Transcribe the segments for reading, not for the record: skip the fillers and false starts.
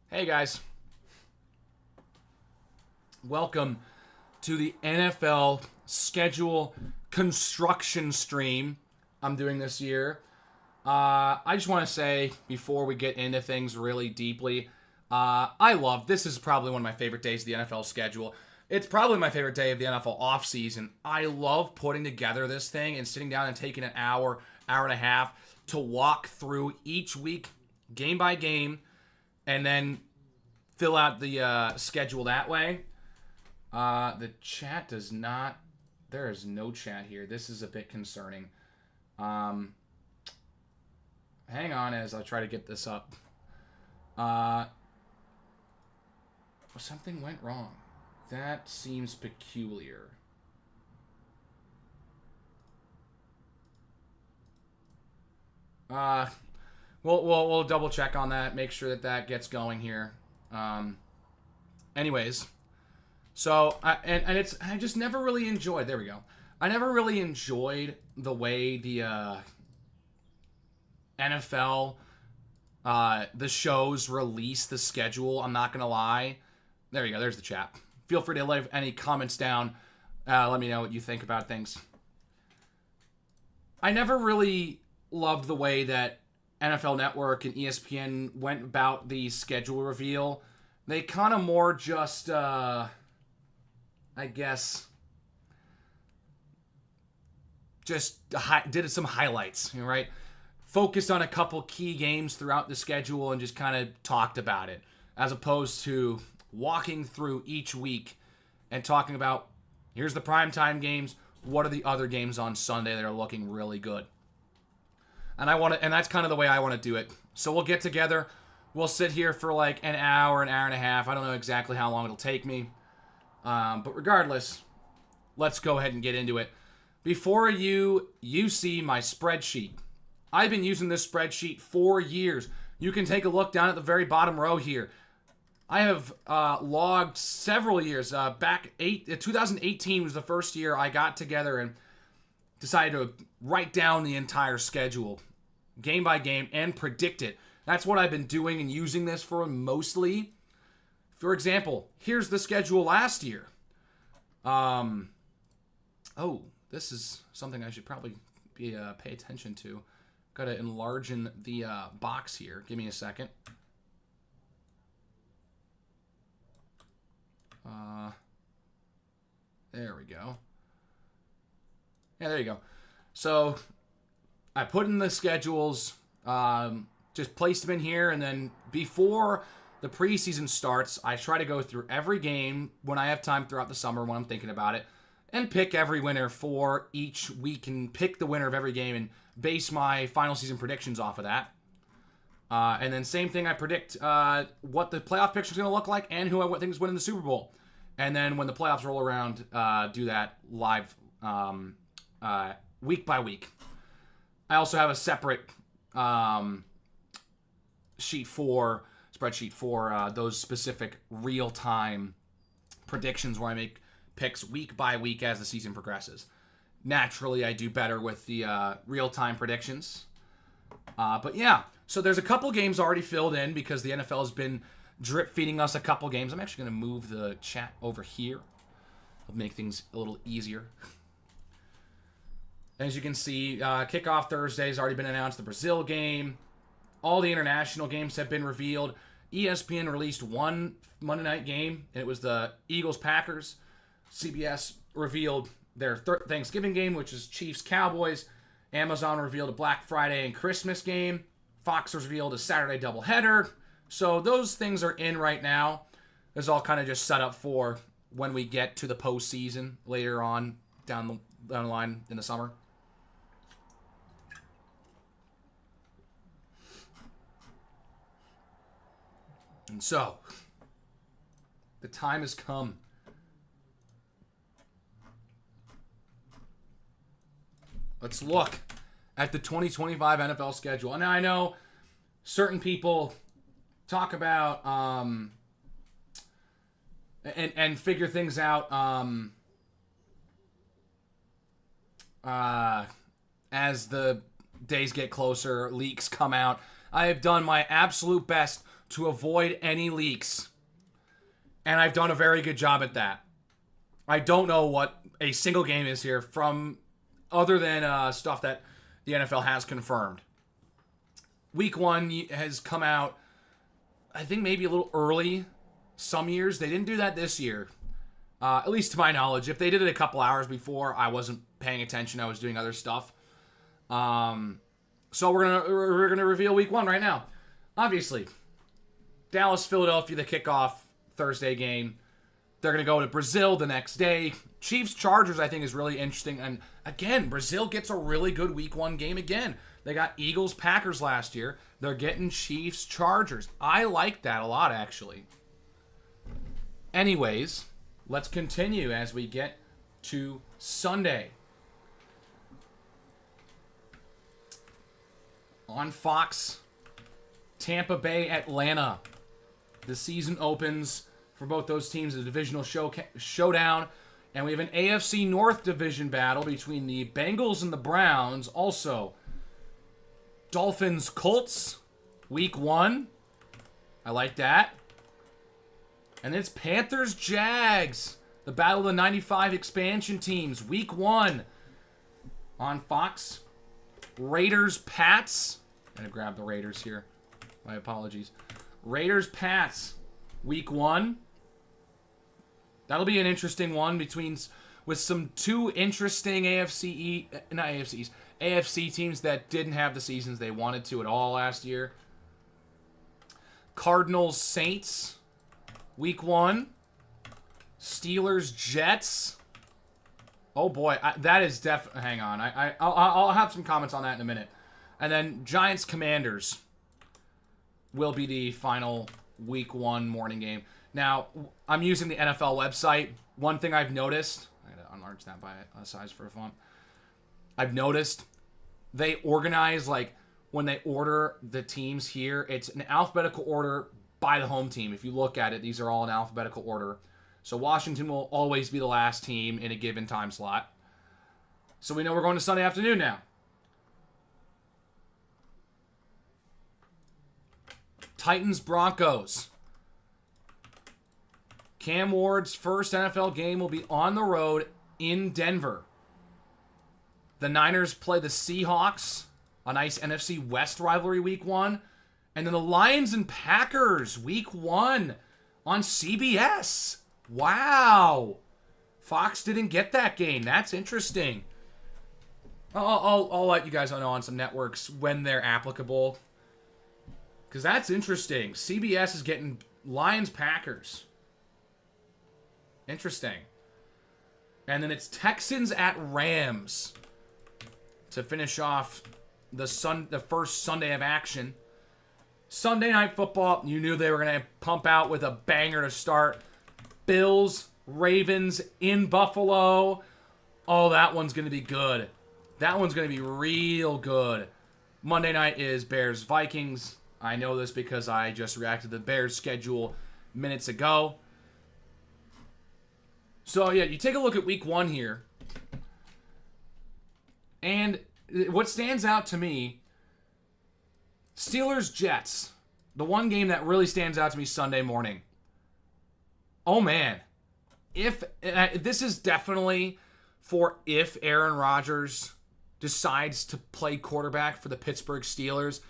Hey guys, welcome to the NFL schedule construction stream I'm doing this year. I just want to say before we get into things really deeply, I love this is probably one of my favorite days of the NFL schedule. It's probably my favorite day of the NFL offseason. I love putting together this thing and sitting down and taking an hour, hour and a half to walk through each week, game by game, and then fill out the schedule that way. The chat does not. There is no chat here. This is a bit concerning. Um, Hang on as I try to get this up. Something went wrong. That seems peculiar. Uh, we'll double check on that. Make sure that gets going here. Um, Anyways, so I just never really enjoyed. There we go. I never really enjoyed the way the NFL the shows release the schedule. I'm not gonna lie. There you go. There's the chat. Feel free to leave any comments down. Let me know what you think about things. I never really loved the way that NFL Network and ESPN went about the schedule reveal. They kind of more just, I guess, just did some highlights, right? Focused on a couple key games throughout the schedule and just kind of talked about it, as opposed to walking through each week and talking about here's the primetime games, what are the other games on Sunday that are looking really good. And that's kind of the way I want to do it. So we'll get together. We'll sit here for like an hour and a half. I don't know exactly how long it'll take me. But regardless, let's go ahead and get into it. Before you see my spreadsheet. I've been using this spreadsheet for years. You can take a look down at the very bottom row here. I have logged several years. 2018 was the first year I got together and decided to write down the entire schedule, game by game, and predict it. That's what I've been doing and using this for mostly. For example, here's the schedule last year. This is something I should probably pay attention to. Got to enlarge in the box here. Give me a second. There we go. Yeah, there you go. So I put in the schedules, just placed them in here, and then before the preseason starts, I try to go through every game when I have time throughout the summer when I'm thinking about it, and pick every winner for each week and pick the winner of every game and base my final season predictions off of that. And then same thing, I predict what the playoff picture is going to look like and who I think is winning the Super Bowl. And then when the playoffs roll around, do that live week by week. I also have a separate spreadsheet for those specific real-time predictions where I make picks week by week as the season progresses. Naturally, I do better with the real-time predictions. But yeah, so there's a couple games already filled in because the NFL has been drip feeding us a couple games. I'm actually going to move the chat over here. It'll make things a little easier. As you can see, kickoff Thursday has already been announced. The Brazil game. All the international games have been revealed. ESPN released one Monday night game, and it was the Eagles-Packers. CBS revealed their Thanksgiving game, which is Chiefs-Cowboys. Amazon revealed a Black Friday and Christmas game. Fox revealed a Saturday doubleheader. So those things are in right now. It's all kind of just set up for when we get to the postseason later on down the line in the summer. And so, the time has come. Let's look at the 2025 NFL schedule. And I know certain people talk about and figure things out as the days get closer, leaks come out. I have done my absolute best to avoid any leaks. And I've done a very good job at that. I don't know what a single game is here from other than stuff that the NFL has confirmed. Week 1 has come out, I think maybe a little early some years. They didn't do that this year, at least to my knowledge. If they did it a couple hours before, I wasn't paying attention. I was doing other stuff. So we're gonna reveal Week 1 right now. Obviously, Dallas, Philadelphia, the kickoff Thursday game. They're going to go to Brazil the next day. Chiefs, Chargers, I think, is really interesting. And again, Brazil gets a really good Week 1 game again. They got Eagles, Packers last year. They're getting Chiefs, Chargers. I like that a lot, actually. Anyways, let's continue as we get to Sunday. On Fox, Tampa Bay, Atlanta. The season opens for both those teams, a divisional showdown. And we have an AFC North division battle between the Bengals and the Browns. Also, Dolphins, Colts, Week 1. I like that. And it's Panthers, Jags. The battle of the 95 expansion teams, Week 1. On Fox, Raiders, Pats. I'm going to grab the Raiders here. My apologies. Raiders, Pats, Week 1. That'll be an interesting one with some two interesting AFC teams that didn't have the seasons they wanted to at all last year. Cardinals, Saints, Week 1. Steelers, Jets. Oh boy, that is definitely. Hang on, I'll have some comments on that in a minute. And then Giants, Commanders will be the final Week 1 morning game. Now, I'm using the NFL website. One thing I've noticed, I gotta enlarge that by a size for a font. I've noticed they organize, like, when they order the teams here, it's an alphabetical order by the home team. If you look at it, these are all in alphabetical order. So Washington will always be the last team in a given time slot. So we know we're going to Sunday afternoon now. Titans, Broncos. Cam Ward's first NFL game will be on the road in Denver. The Niners play the Seahawks, a nice NFC West rivalry Week 1. And then the Lions and Packers Week 1 on CBS. Wow. Fox didn't get that game. That's interesting. I'll let you guys know on some networks when they're applicable. Because that's interesting. CBS is getting Lions, Packers. Interesting. And then it's Texans at Rams to finish off the first Sunday of action. Sunday Night Football, you knew they were going to pump out with a banger to start. Bills, Ravens in Buffalo. Oh, that one's going to be good. That one's going to be real good. Monday night is Bears, Vikings. I know this because I just reacted to the Bears schedule minutes ago. So, yeah, you take a look at Week 1 here. And what stands out to me, Steelers-Jets. The one game that really stands out to me Sunday morning. Oh, man. If this is definitely for if Aaron Rodgers decides to play quarterback for the Pittsburgh Steelers,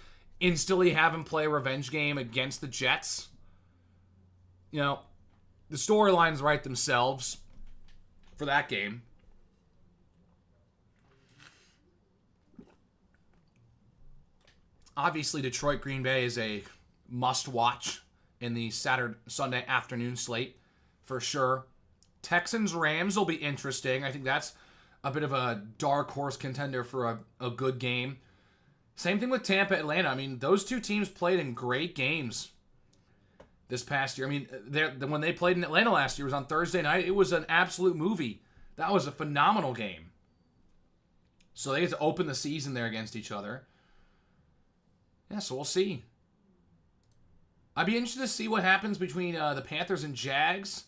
instantly have him play a revenge game against the Jets. You know, the storylines write themselves for that game. Obviously, Detroit Green Bay is a must-watch in the Sunday afternoon slate, for sure. Texans Rams will be interesting. I think that's a bit of a dark horse contender for a good game. Same thing with Tampa Atlanta. I mean, those two teams played in great games this past year. I mean, when they played in Atlanta last year, it was on Thursday night. It was an absolute movie. That was a phenomenal game. So they get to open the season there against each other. Yeah, so we'll see. I'd be interested to see what happens between the Panthers and Jags.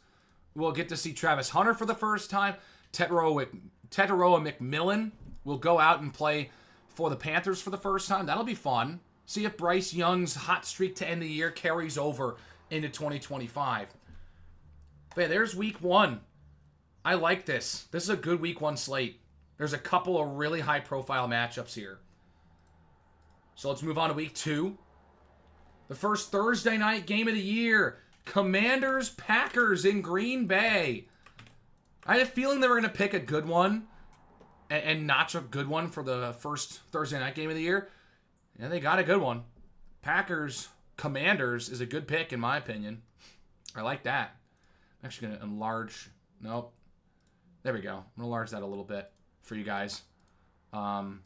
We'll get to see Travis Hunter for the first time. Tetairoa McMillan will go out and play for the Panthers for the first time. That'll be fun. See if Bryce Young's hot streak to end the year carries over into 2025. But yeah, there's week 1. I like this. This is a good week 1 slate. There's a couple of really high-profile matchups here. So let's move on to week 2. The first Thursday night game of the year. Commanders-Packers in Green Bay. I had a feeling they were going to pick a good one and notch a good one for the first Thursday night game of the year. And they got a good one. Packers-Commanders is a good pick, in my opinion. I like that. I'm actually going to enlarge. Nope. There we go. I'm going to enlarge that a little bit for you guys. I'm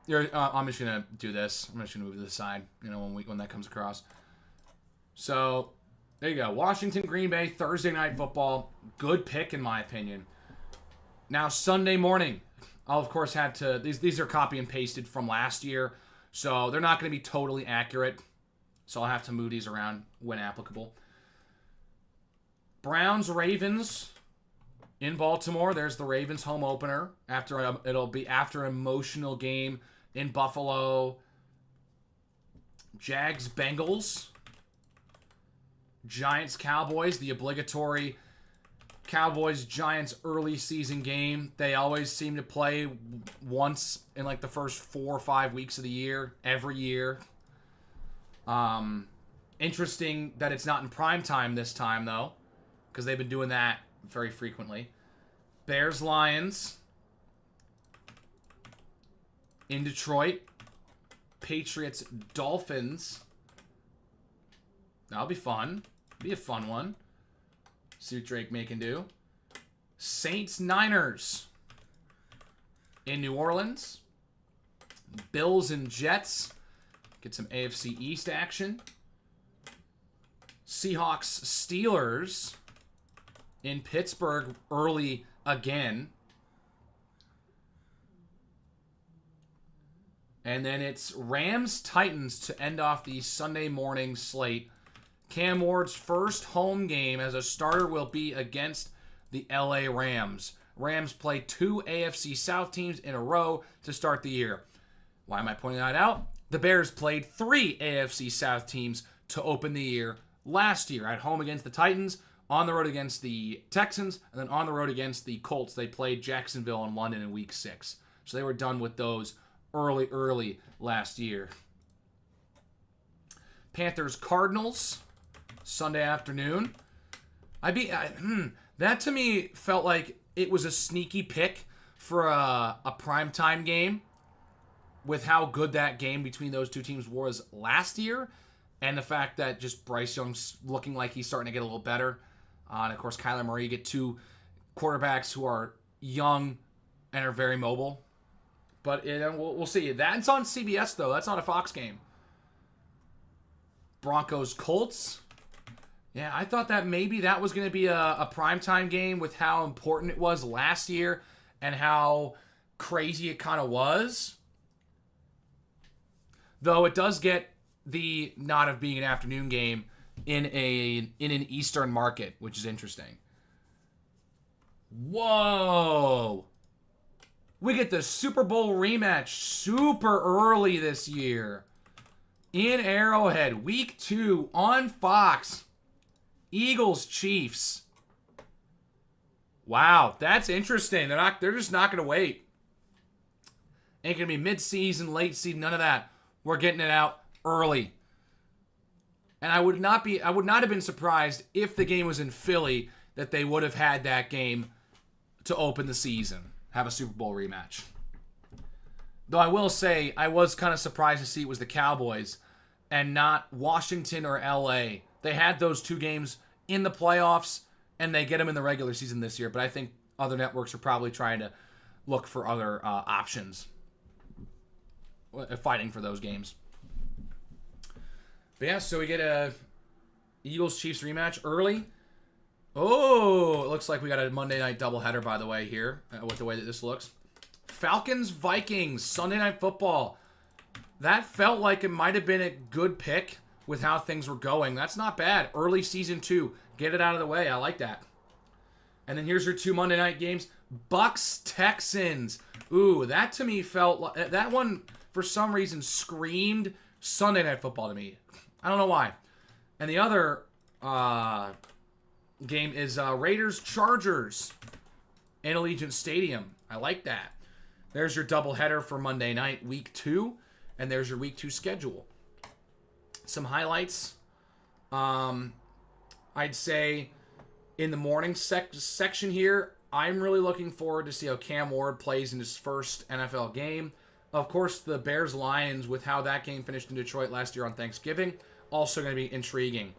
just going to do this. I'm just going to move to the side, when that comes across. So, there you go. Washington, Green Bay, Thursday night football. Good pick, in my opinion. Now, Sunday morning. I'll, of course, have to... These are copy and pasted from last year, so they're not going to be totally accurate. So I'll have to move these around when applicable. Browns-Ravens in Baltimore. There's the Ravens home opener. It'll be after an emotional game in Buffalo. Jags-Bengals. Giants-Cowboys, the obligatory Cowboys-Giants early season game. They always seem to play once in like the first 4 or 5 weeks of the year, every year. Interesting that it's not in prime time this time, though, because they've been doing that very frequently. Bears-Lions in Detroit. Patriots-Dolphins. That'll be fun. Be a fun one. See what Drake May can do. Saints-Niners in New Orleans. Bills and Jets. Get some AFC East action. Seahawks-Steelers in Pittsburgh early again. And then it's Rams-Titans to end off the Sunday morning slate. Cam Ward's first home game as a starter will be against the LA Rams. Rams play 2 AFC South teams in a row to start the year. Why am I pointing that out? The Bears played 3 AFC South teams to open the year last year. At home against the Titans, on the road against the Texans, and then on the road against the Colts. They played Jacksonville and London in Week 6. So they were done with those early last year. Panthers-Cardinals, Sunday afternoon. That to me felt like it was a sneaky pick for a primetime game with how good that game between those two teams was last year, and the fact that just Bryce Young's looking like he's starting to get a little better. And of course, Kyler Murray, you get 2 quarterbacks who are young and are very mobile. But we'll see. That's on CBS, though. That's not a Fox game. Broncos-Colts. Yeah, I thought that maybe that was going to be a primetime game with how important it was last year and how crazy it kind of was. Though it does get the nod of being an afternoon game in an Eastern market, which is interesting. Whoa! We get the Super Bowl rematch super early this year. In Arrowhead, Week 2 on Fox. Eagles-Chiefs. Wow, that's interesting. They're just not going to wait. Ain't going to be mid-season, late season, none of that. We're getting it out early. And I would not have been surprised if the game was in Philly that they would have had that game to open the season. Have a Super Bowl rematch. Though I will say, I was kind of surprised to see it was the Cowboys and not Washington or LA. They had those 2 games in the playoffs, and they get them in the regular season this year. But I think other networks are probably trying to look for other options, fighting for those games. But yeah, so we get a Eagles-Chiefs rematch early. Oh, it looks like we got a Monday night doubleheader, by the way, here, with the way that this looks. Falcons-Vikings, Sunday Night Football. That felt like it might have been a good pick with how things were going. That's not bad. Early season 2. Get it out of the way. I like that. And then here's your 2 Monday night games. Bucks-Texans. Ooh, that to me felt like... That one for some reason, screamed Sunday Night Football to me. I don't know why. And the other game is Raiders-Chargers in Allegiant Stadium. I like that. There's your doubleheader for Monday night, Week 2. And there's your Week 2 schedule. Some highlights. I'd say in the morning section here, I'm really looking forward to see how Cam Ward plays in his first NFL game. Of course, the Bears-Lions, with how that game finished in Detroit last year on Thanksgiving, also going to be intriguing.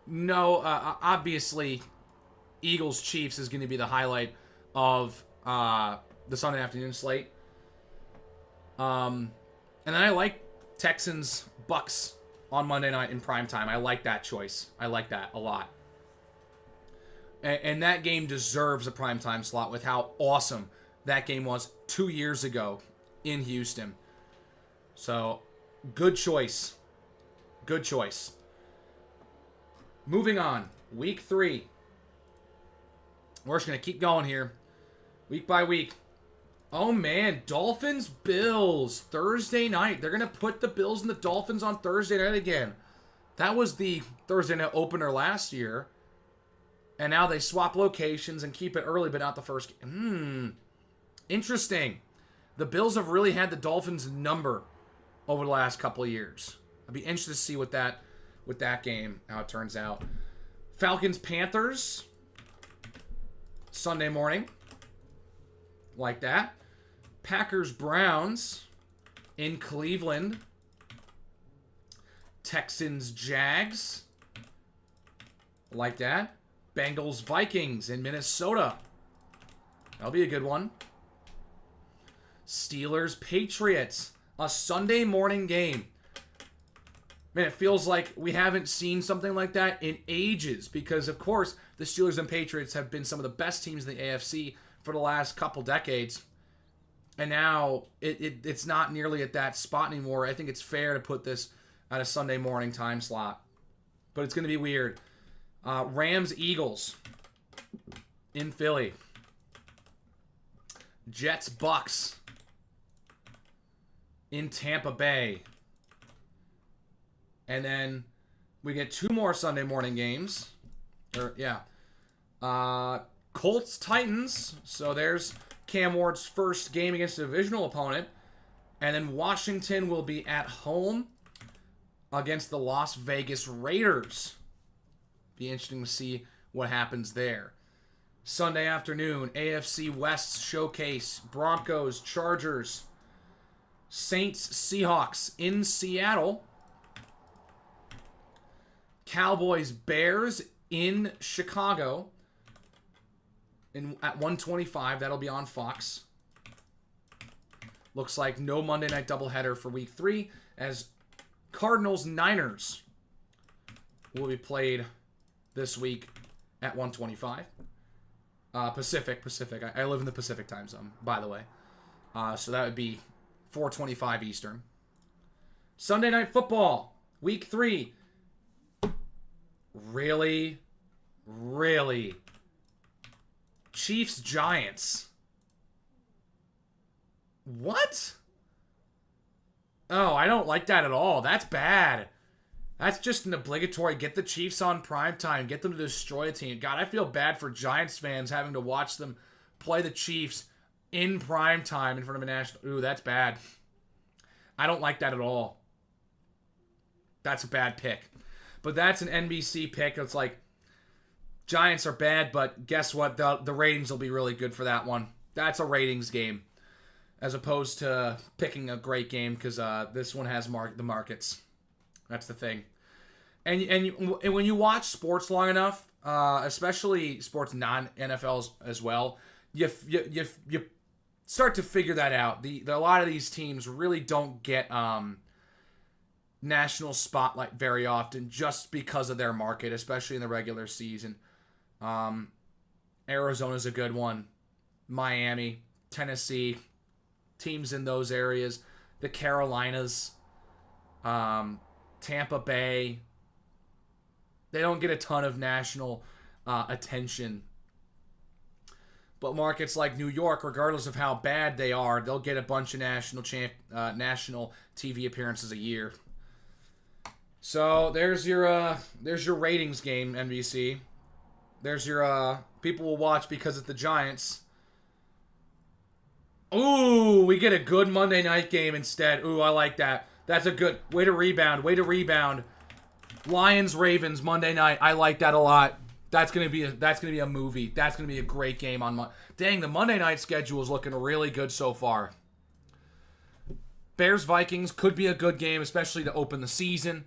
No, obviously, Eagles-Chiefs is going to be the highlight of the Sunday afternoon slate. And then I like Texans-Bucks on Monday night in primetime. I like that choice. I like that a lot. And that game deserves a primetime slot with how awesome that game was 2 years ago in Houston. So, good choice. Good choice. Moving on. Week 3. We're just going to keep going here. Week by week. Oh, man. Dolphins, Bills. Thursday night. They're going to put the Bills and the Dolphins on Thursday night again. That was the Thursday night opener last year. And now they swap locations and keep it early, but not the first. Interesting. The Bills have really had the Dolphins' number over the last couple of years. I'd be interested to see with that game, how it turns out. Falcons, Panthers. Sunday morning. Like that. Packers, Browns. In Cleveland. Texans, Jags. Like that. Bengals, Vikings in Minnesota. That'll be a good one. Steelers, Patriots. A Sunday morning game. Man, it feels like we haven't seen something like that in ages because, of course, the Steelers and Patriots have been some of the best teams in the AFC for the last couple decades. And now it's not nearly at that spot anymore. I think it's fair to put this at a Sunday morning time slot. But it's going to be weird. Rams, Eagles in Philly. Jets, Bucks in Tampa Bay. And then we get 2 more Sunday morning games. Colts, Titans. So there's Cam Ward's first game against a divisional opponent. And then Washington will be at home against the Las Vegas Raiders. Be interesting to see what happens there. Sunday afternoon, AFC West showcase. Broncos, Chargers. Saints, Seahawks in Seattle. Cowboys, Bears in Chicago. At 1:25, that'll be on Fox. Looks like no Monday night doubleheader for Week 3, as Cardinals, Niners will be played this week at 1:25. Pacific. I live in the Pacific time zone, by the way. So that would be 4:25 Eastern. Sunday Night Football, Week 3. Really? Chiefs, Giants. What? Oh, I don't like that at all. That's bad. That's just an obligatory. Get the Chiefs on primetime. Get them to destroy a team. God, I feel bad for Giants fans having to watch them play the Chiefs in primetime in front of a national. Ooh, that's bad. I don't like that at all. That's a bad pick. But that's an NBC pick. It's like, Giants are bad, but guess what? The ratings will be really good for that one. That's a ratings game, as opposed to picking a great game, because this one has the markets. That's the thing. And when you watch sports long enough, especially sports non-NFL as well, you start to figure that out. A lot of these teams really don't get national spotlight very often just because of their market, especially in the regular season. Arizona's a good one. Miami, Tennessee, teams in those areas. The Carolinas, Tampa Bay. They don't get a ton of national attention. But markets like New York, regardless of how bad they are, they'll get a bunch of national TV appearances a year. So there's your ratings game, NBC. There's your people will watch because it's the Giants. Ooh, we get a good Monday night game instead. Ooh, I like that. That's a good way to rebound. Way to rebound. Lions Ravens Monday night. I like that a lot. That's gonna be a movie. That's gonna be a great game on Dang, the Monday night schedule is looking really good so far. Bears Vikings could be a good game, especially to open the season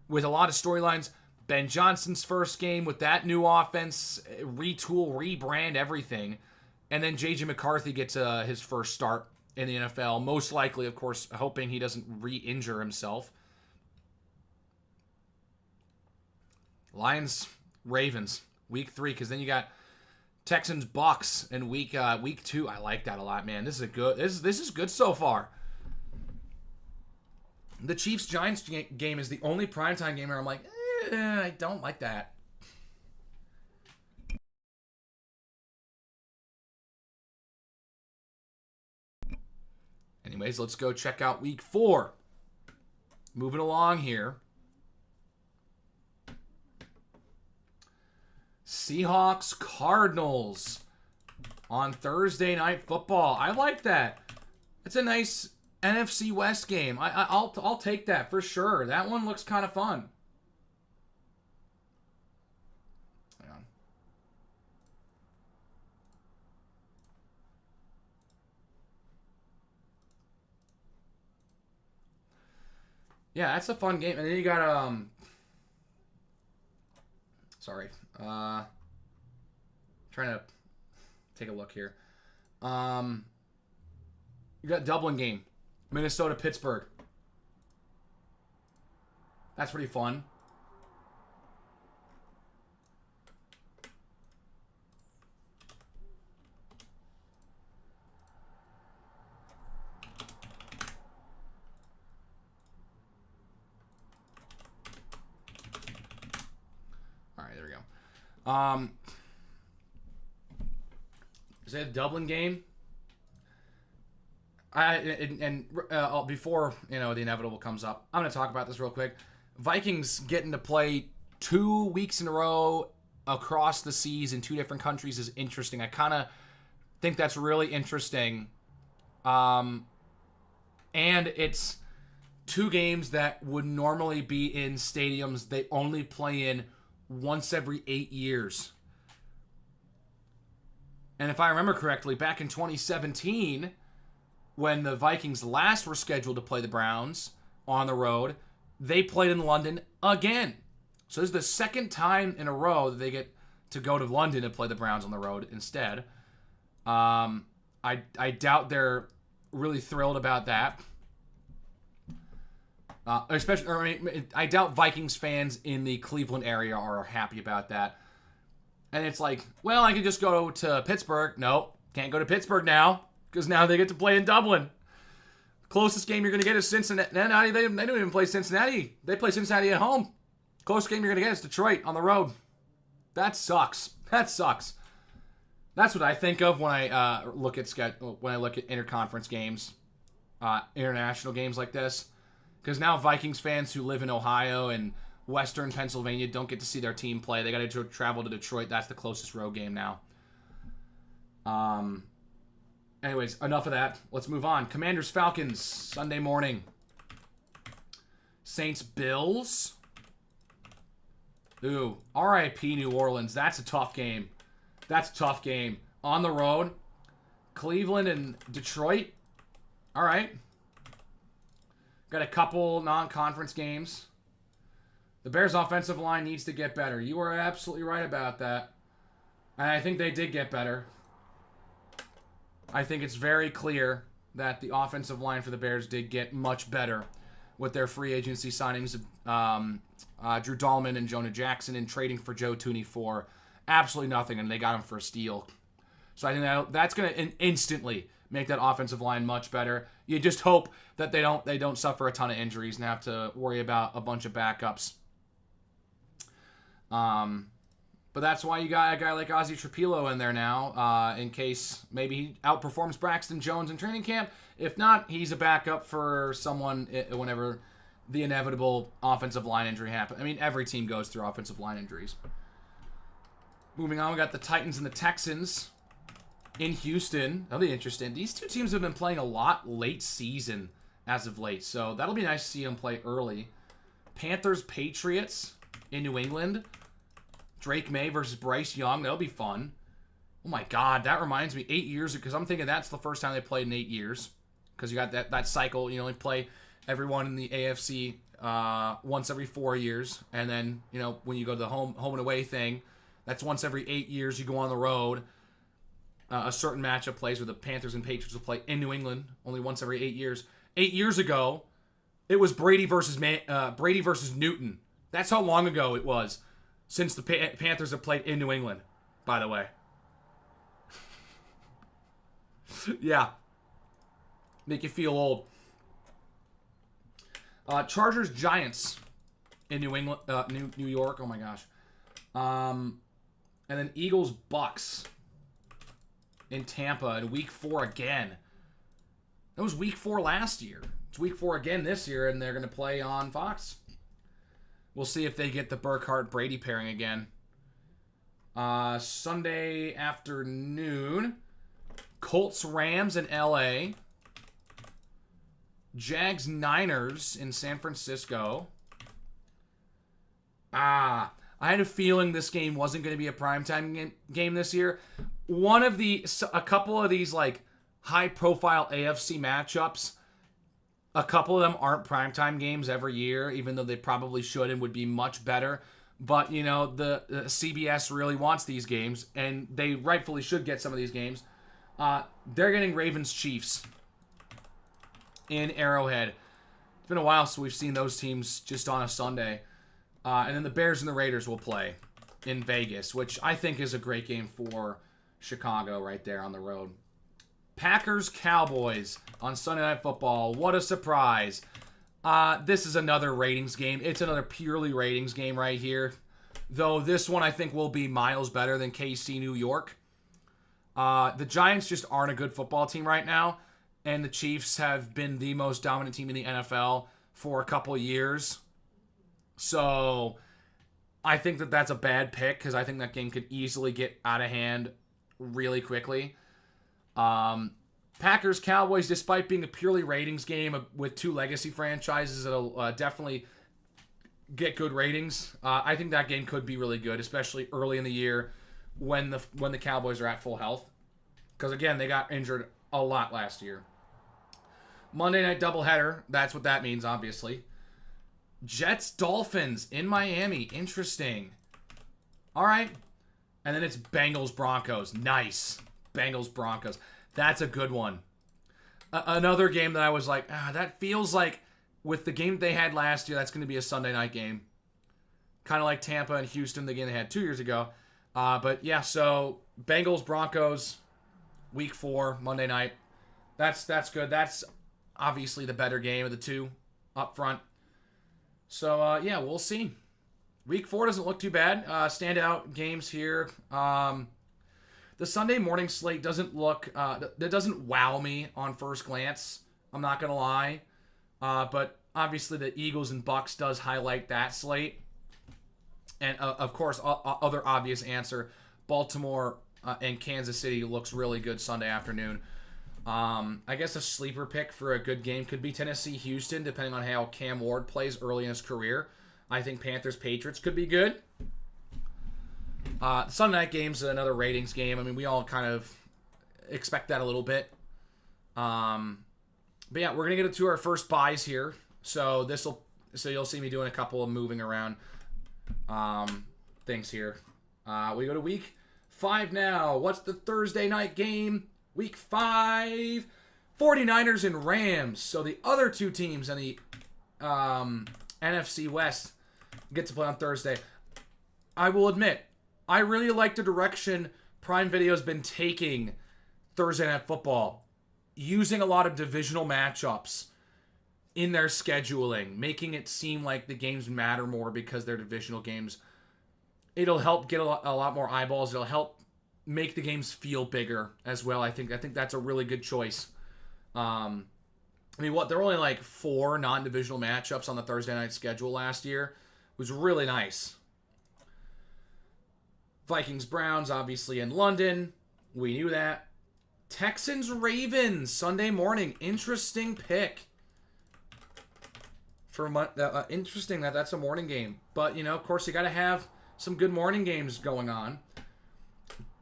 with a lot of storylines. Ben Johnson's first game with that new offense, retool, rebrand, everything. And then J.J. McCarthy gets his first start in the NFL. Most likely, of course, hoping he doesn't re-injure himself. Lions, Ravens, week 3, because then you got Texans, Bucks in week 2. I like that a lot, man. This is good so far. The Chiefs-Giants game is the only primetime game where I'm like, I don't like that. Anyways, let's go check out week 4. Moving along here. Seahawks, Cardinals on Thursday Night Football. I like that. It's a nice NFC West game. I'll take that for sure. That one looks kind of fun. Hang on. Yeah, that's a fun game. And then you got sorry. Trying to take a look here. You got Dublin game. Minnesota, Pittsburgh. That's pretty fun. All right, there we go. Is that a Dublin game? Before the inevitable comes up, I'm going to talk about this real quick. Vikings getting to play 2 weeks in a row across the seas in 2 different countries is interesting. I kind of think that's really interesting. And it's 2 games that would normally be in stadiums they only play in once every 8 years. And if I remember correctly, back in 2017, when the Vikings last were scheduled to play the Browns on the road, they played in London again. So this is the second time in a row that they get to go to London and play the Browns on the road instead. I doubt they're really thrilled about that. I doubt Vikings fans in the Cleveland area are happy about that. And it's like, well, I could just go to Pittsburgh. Nope, can't go to Pittsburgh now because now they get to play in Dublin. Closest game you're going to get is Cincinnati. They don't even play Cincinnati. They play Cincinnati at home. Closest game you're going to get is Detroit on the road. That sucks. That sucks. That's what I think of when I look at interconference games, international games like this. Because now Vikings fans who live in Ohio and Western Pennsylvania don't get to see their team play. They got to travel to Detroit. That's the closest road game now. Anyways, enough of that. Let's move on. Commanders Falcons Sunday morning. Saints Bills. Ooh, R.I.P. New Orleans. That's a tough game. That's a tough game. On the road. Cleveland and Detroit. All right. Got a couple non-conference games. The Bears' offensive line needs to get better. You are absolutely right about that. And I think they did get better. I think it's very clear that the offensive line for the Bears did get much better with their free agency signings of Drew Dahlman and Jonah Jackson and trading for Joe Thuney for absolutely nothing, and they got him for a steal. So I think that's going to instantly make that offensive line much better. You just hope that they don't suffer a ton of injuries and have to worry about a bunch of backups. But that's why you got a guy like Ozzy Trapilo in there now, in case maybe he outperforms Braxton Jones in training camp. If not, he's a backup for someone whenever the inevitable offensive line injury happens. I mean, every team goes through offensive line injuries. Moving on, we got the Titans and the Texans in Houston. That'll be interesting. These two teams have been playing a lot late season as of late, so that'll be nice to see them play early. Panthers, Patriots in New England. Drake May versus Bryce Young. That'll be fun. Oh my God, that reminds me, 8 years, because I'm thinking that's the first time they played in 8 years. Because you got that cycle, you only play everyone in the AFC once every 4 years. And then, when you go to the home and away thing, that's once every 8 years you go on the road. A certain matchup plays where the Panthers and Patriots will play in New England only once every 8 years. 8 years ago, it was Brady versus Newton. That's how long ago it was since the Panthers have played in New England, by the way. Yeah. Make you feel old. Chargers, Giants in New England, New York. Oh my gosh. And then Eagles, Bucks in Tampa in week 4 again. That was week 4 last year. It's week 4 again this year, and they're going to play on Fox. We'll see if they get the Burkhardt-Brady pairing again. Sunday afternoon, Colts, Rams in LA. Jags, Niners in San Francisco. I had a feeling this game wasn't going to be a primetime game this year. A couple of these like high-profile AFC matchups, a couple of them aren't primetime games every year, even though they probably should and would be much better. But, the CBS really wants these games, and they rightfully should get some of these games. They're getting Ravens-Chiefs in Arrowhead. It's been a while since we've seen those teams just on a Sunday. And then the Bears and the Raiders will play in Vegas, which I think is a great game for Chicago right there on the road. Packers, Cowboys on Sunday Night Football. What a surprise. This is another ratings game. It's another purely ratings game right here. Though this one I think will be miles better than KC New York. The Giants just aren't a good football team right now. And the Chiefs have been the most dominant team in the NFL for a couple years. So I think that's a bad pick because I think that game could easily get out of hand really quickly. Packers, Cowboys, despite being a purely ratings game with two legacy franchises, it'll definitely get good ratings. I think that game could be really good, especially early in the year when the Cowboys are at full health. Because again, they got injured a lot last year. Monday night doubleheader. That's what that means, obviously. Jets, Dolphins in Miami. Interesting. All right. And then it's Bengals, Broncos. Nice. Bengals, Broncos. That's a good one. Another game that I was like, that feels like with the game they had last year, that's going to be a Sunday night game. Kind of like Tampa and Houston, the game they had 2 years ago. But yeah, so Bengals, Broncos, week 4, Monday night. That's good. That's obviously the better game of the two up front. So, yeah, we'll see. Week 4 doesn't look too bad. Standout games here. The Sunday morning slate doesn't look... that doesn't wow me on first glance. I'm not going to lie. But obviously the Eagles and Bucks does highlight that slate. And, of course, other obvious answer, Baltimore and Kansas City looks really good Sunday afternoon. I guess a sleeper pick for a good game could be Tennessee-Houston, depending on how Cam Ward plays early in his career. I think Panthers-Patriots could be good. The Sunday night game's another ratings game. I mean, we all kind of expect that a little bit. But yeah, we're gonna get to our first buys here. So you'll see me doing a couple of moving around things here. We go to week 5 now. What's the Thursday night game? Week 5, 49ers and Rams. So the other two teams in the NFC West get to play on Thursday. I will admit, I really like the direction Prime Video's been taking Thursday Night Football, using a lot of divisional matchups in their scheduling, making it seem like the games matter more because they're divisional games. It'll help get a lot more eyeballs. It'll help make the games feel bigger as well. I think that's a really good choice. I mean, there were only like 4 non-divisional matchups on the Thursday night schedule last year. It was really nice. Vikings-Browns, obviously in London. We knew that. Texans-Ravens, Sunday morning. Interesting pick. Interesting that's a morning game. But, of course, you got to have some good morning games going on.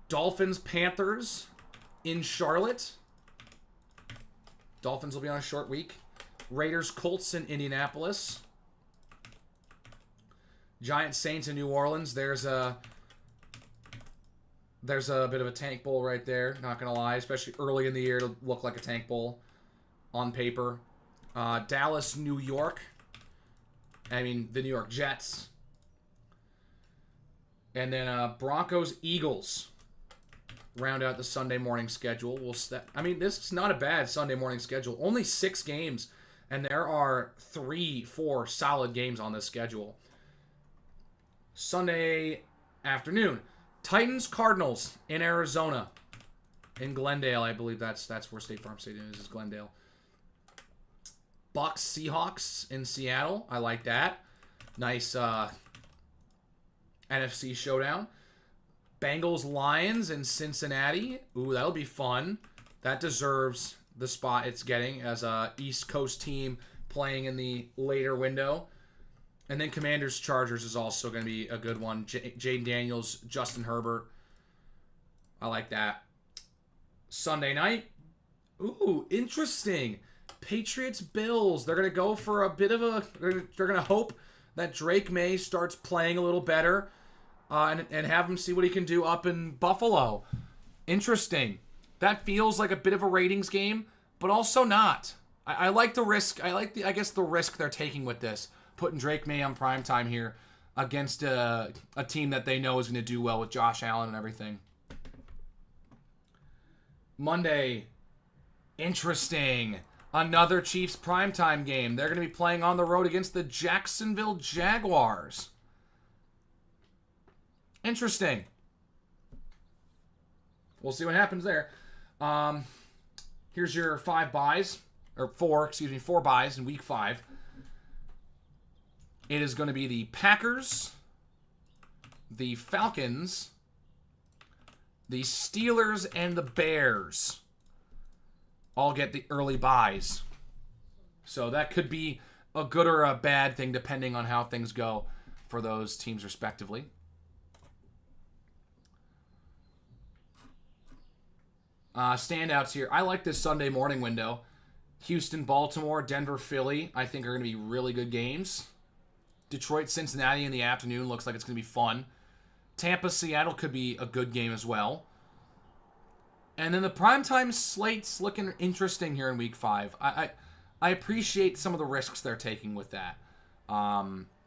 Dolphins-Panthers in Charlotte. Dolphins will be on a short week. Raiders-Colts in Indianapolis. Giants-Saints in New Orleans. There's a bit of a tank bowl right there. Not going to lie. Especially early in the year, it'll look like a tank bowl on paper. Dallas, New York. I mean, the New York Jets. And then Broncos, Eagles. Round out the Sunday morning schedule. This is not a bad Sunday morning schedule. Only 6 games, and there are 3-4 solid games on this schedule. Sunday afternoon, Titans Cardinals in Arizona, in Glendale. I believe that's where State Farm Stadium is Glendale. Bucks Seahawks in Seattle. I like that. Nice NFC showdown. Bengals Lions in Cincinnati. Ooh, that'll be fun. That deserves the spot it's getting as a East Coast team playing in the later window. And then Commanders Chargers is also going to be a good one. Jaden Daniels, Justin Herbert. I like that. Sunday night. Ooh, interesting. Patriots Bills. They're going to go for a bit of a... They're going to hope that Drake May starts playing a little better. And have him see what he can do up in Buffalo. Interesting. That feels like a bit of a ratings game, but also not. I like the risk. I guess the risk they're taking with this, putting Drake May on primetime here against a team that they know is going to do well with Josh Allen and everything. Monday, interesting. Another Chiefs primetime game. They're going to be playing on the road against the Jacksonville Jaguars. Interesting. We'll see what happens there. Here's your 4 buys in week 5. It is going to be the Packers, the Falcons, the Steelers, and the Bears. All get the early buys. So that could be a good or a bad thing depending on how things go for those teams respectively. Standouts here. I like this Sunday morning window. Houston, Baltimore, Denver, Philly, I think are going to be really good games. Detroit, Cincinnati in the afternoon looks like it's going to be fun. Tampa, Seattle could be a good game as well. And then the primetime slate's looking interesting here in week 5. I appreciate some of the risks they're taking with that.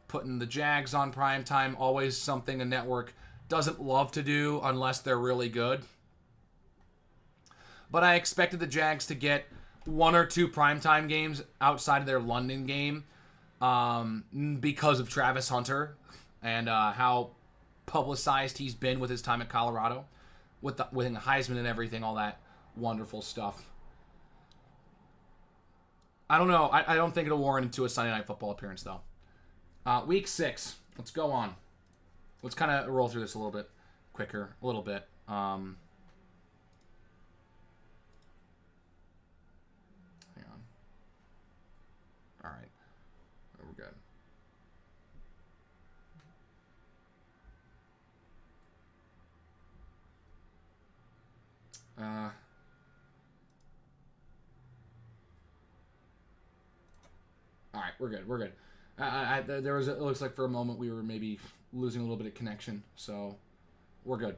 Putting the Jags on primetime, always something a network doesn't love to do unless they're really good. But I expected the Jags to get 1 or 2 primetime games outside of their London game because of Travis Hunter and how publicized he's been with his time at Colorado, with the Heisman and everything, all that wonderful stuff. I don't know. I don't think it'll warrant into a Sunday Night Football appearance, though. Week 6. Let's go on. Let's kind of roll through this a little bit quicker. A little bit. All right. We're good. All right, we're good. We're good. It looks like for a moment we were maybe losing a little bit of connection, so we're good.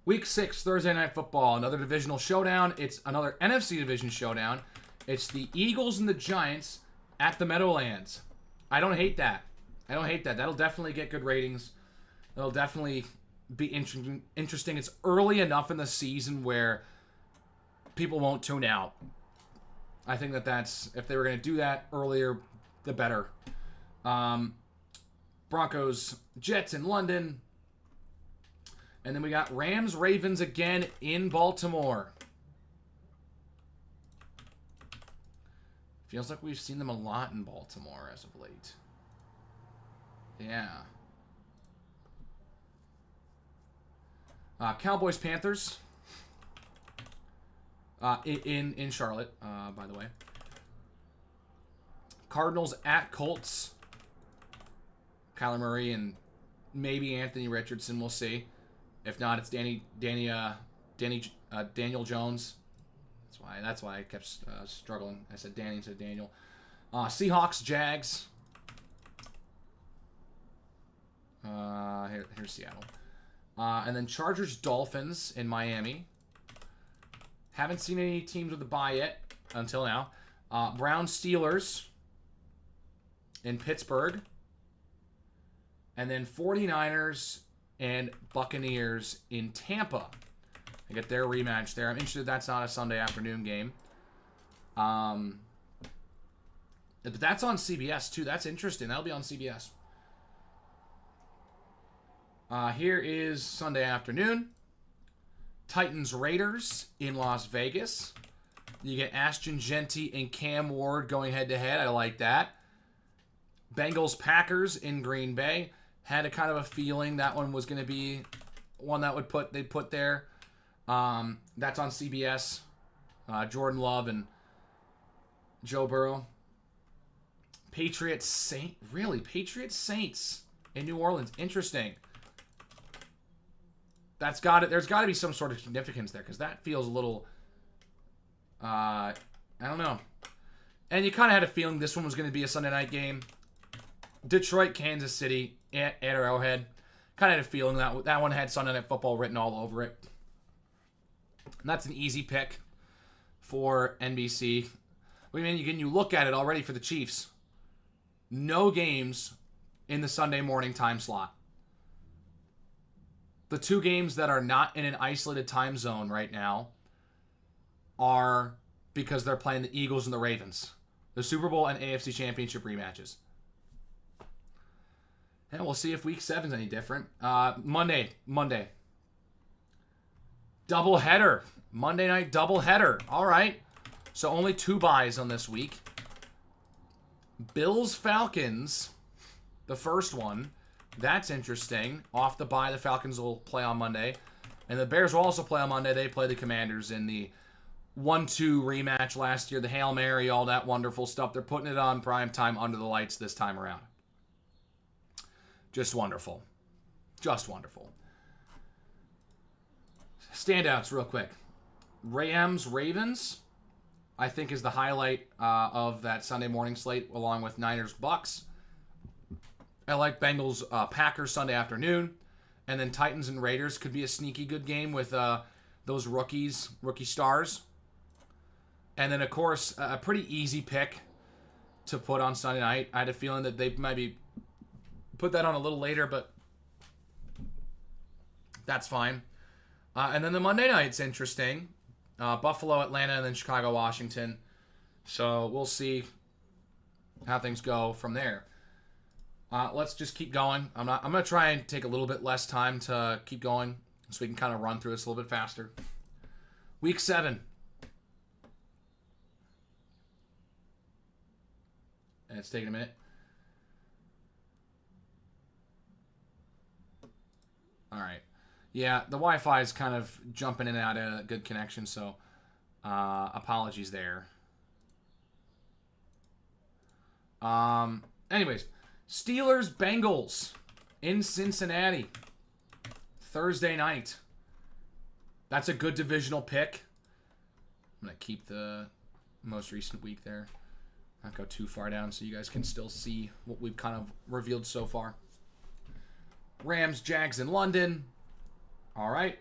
Week 6, Thursday Night Football, another divisional showdown. It's another NFC division showdown. It's the Eagles and the Giants at the Meadowlands. I don't hate that. That'll definitely get good ratings. It'll definitely be interesting. It's early enough in the season where people won't tune out. I think that's, if they were going to do that earlier, the better. Broncos, Jets in London. And then we got Rams, Ravens again in Baltimore. Feels like we've seen them a lot in Baltimore as of late. Yeah. Cowboys, Panthers. In Charlotte, by the way. Cardinals at Colts. Kyler Murray and maybe Anthony Richardson. We'll see. If not, it's Daniel Jones. That's why I kept struggling. I said Danny instead of Daniel. Seahawks, Jags. Here's Seattle. And then Chargers, Dolphins in Miami. Haven't seen any teams with a bye yet until now. Browns, Steelers in Pittsburgh. And then 49ers and Buccaneers in Tampa. I get their rematch there. I'm interested that's not a Sunday afternoon game. But that's on CBS, too. That's interesting. That'll be on CBS. Here is Sunday afternoon. Titans, Raiders in Las Vegas. You get Ashton Genty and Cam Ward going head-to-head. I like that. Bengals, Packers in Green Bay. Had a kind of a feeling that one was going to be one that they'd put there. That's on CBS. Jordan Love and Joe Burrow. Patriots Saints in New Orleans. Interesting. There's got to be some sort of significance there because that feels a little. I don't know. And you kind of had a feeling this one was going to be a Sunday night game. Detroit, Kansas City at Arrowhead. Kind of had a feeling that one had Sunday Night Football written all over it. And that's an easy pick for NBC. I mean, you look at it already for the Chiefs. No games in the Sunday morning time slot. The two games that are not in an isolated time zone right now are because they're playing the Eagles and the Ravens. The Super Bowl and AFC Championship rematches. And we'll see if Week 7's any different. Monday. Doubleheader. Monday night doubleheader. All right. So only 2 buys on this week. Bills, Falcons. The first one. That's interesting. Off the bye, the Falcons will play on Monday. And the Bears will also play on Monday. They play the Commanders in the 1-2 rematch last year. The Hail Mary, all that wonderful stuff. They're putting it on prime time under the lights this time around. Just wonderful. Just wonderful. Standouts real quick. Rams, Ravens, I think is the highlight of that Sunday morning slate, along with Niners, Bucks. I like Bengals, Packers Sunday afternoon. And then Titans and Raiders could be a sneaky good game with those rookie stars. And then, of course, a pretty easy pick to put on Sunday night. I had a feeling that they maybe put that on a little later, but that's fine. And then the Monday night's interesting. Buffalo, Atlanta, and then Chicago, Washington. So we'll see how things go from there. Let's just keep going. I'm going to try and take a little bit less time to keep going so we can kind of run through this a little bit faster. Week 7. And it's taking a minute. All right. Yeah, the Wi-Fi is kind of jumping in and out of a good connection, so apologies there. Anyways, Steelers, Bengals in Cincinnati. Thursday night. That's a good divisional pick. I'm going to keep the most recent week there. Not go too far down so you guys can still see what we've kind of revealed so far. Rams, Jags in London. All right.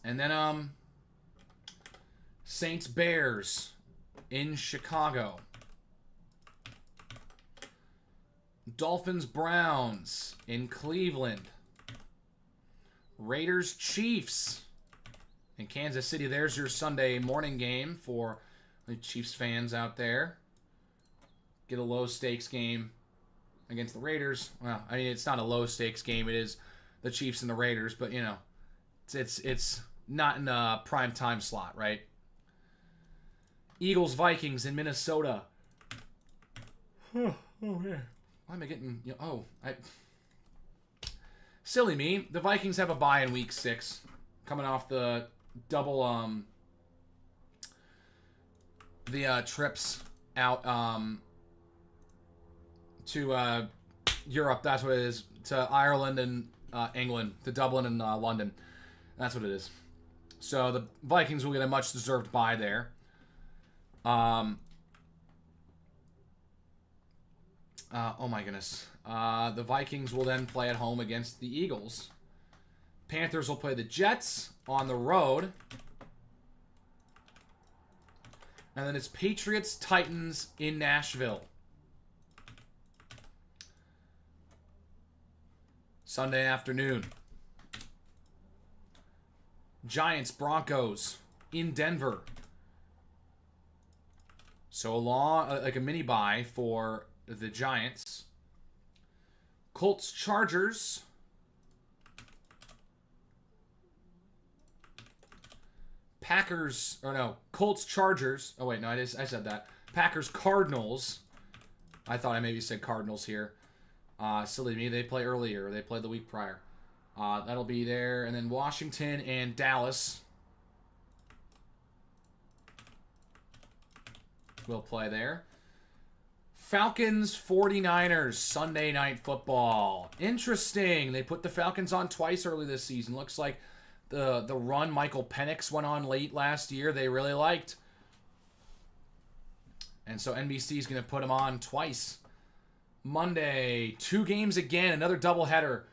And then Saints, Bears in Chicago. Dolphins, Browns in Cleveland. Raiders, Chiefs in Kansas City. There's your Sunday morning game for the Chiefs fans out there. Get a low stakes game against the Raiders. Well, I mean, it's not a low stakes game. It is the Chiefs and the Raiders, but you know, it's not in a prime time slot, right? Eagles Vikings in Minnesota. Oh yeah. Why am I getting? You know, silly me. The Vikings have a bye in Week 6, coming off the double trips out to Europe. That's what it is. To Ireland and England, to Dublin and London. That's what it is. So the Vikings will get a much deserved bye there. Oh my goodness. The Vikings will then play at home against the Eagles. Panthers will play the Jets on the road. And then it's Patriots, Titans in Nashville. Sunday afternoon. Giants, Broncos in Denver. So like a mini bye for the Giants. Colts, Chargers. Packers, or no, Colts, Chargers. Oh, wait, no, I said that. Packers, Cardinals. I thought I maybe said Cardinals here. Silly me, they play earlier. They played the week prior. That'll be there. And then Washington and Dallas will play there. Falcons, 49ers, Sunday Night Football. Interesting. They put the Falcons on twice early this season. Looks like the run Michael Penix went on late last year, they really liked. And so NBC is going to put them on twice. Monday, 2 games again, another doubleheader.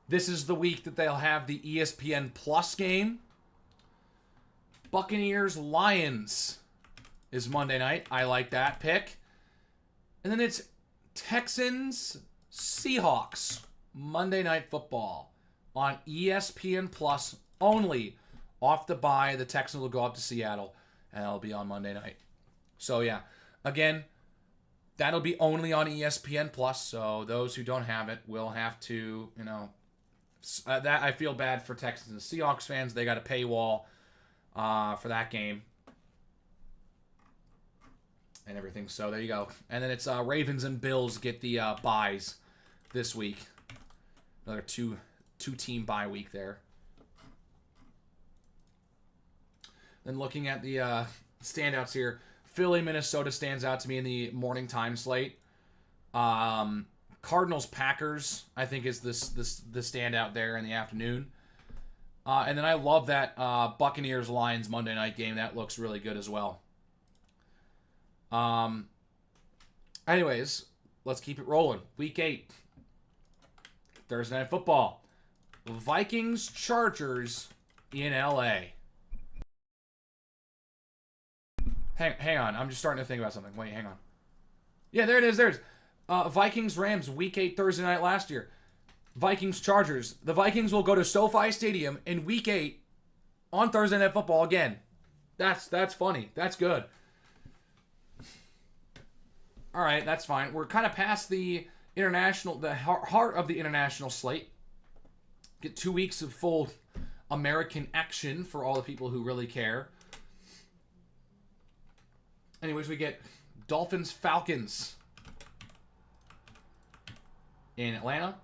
This is the week that they'll have the ESPN Plus game. Buccaneers, Lions is Monday night. I like that pick. And then it's Texans, Seahawks, Monday Night Football on ESPN Plus only. Off the bye, the Texans will go up to Seattle, and it'll be on Monday night. So, yeah, again, that'll be only on ESPN Plus, so those who don't have it will have to, you know, that I feel bad for Texans and Seahawks fans. They got a paywall for that game and everything. So there you go. And then it's Ravens and Bills get the buys this week. Another two-team bye week there. Then looking at the standouts here, Philly, Minnesota stands out to me in the morning time slate. Cardinals, Packers, I think is the standout there in the afternoon. And then I love that Buccaneers, Lions Monday night game. That looks really good as well. Anyways, let's keep it rolling. Week 8. Thursday Night Football. Vikings, Chargers in LA. Hang on. I'm just starting to think about something. Wait, hang on. Yeah, there it is. There's Vikings, Rams, Week 8, Thursday night last year. Vikings, Chargers. The Vikings will go to SoFi Stadium in Week 8 on Thursday Night Football again. That's funny. That's good. All right, that's fine. We're kind of past the heart of the international slate. Get 2 weeks of full American action for all the people who really care. Anyways, we get Dolphins, Falcons in Atlanta.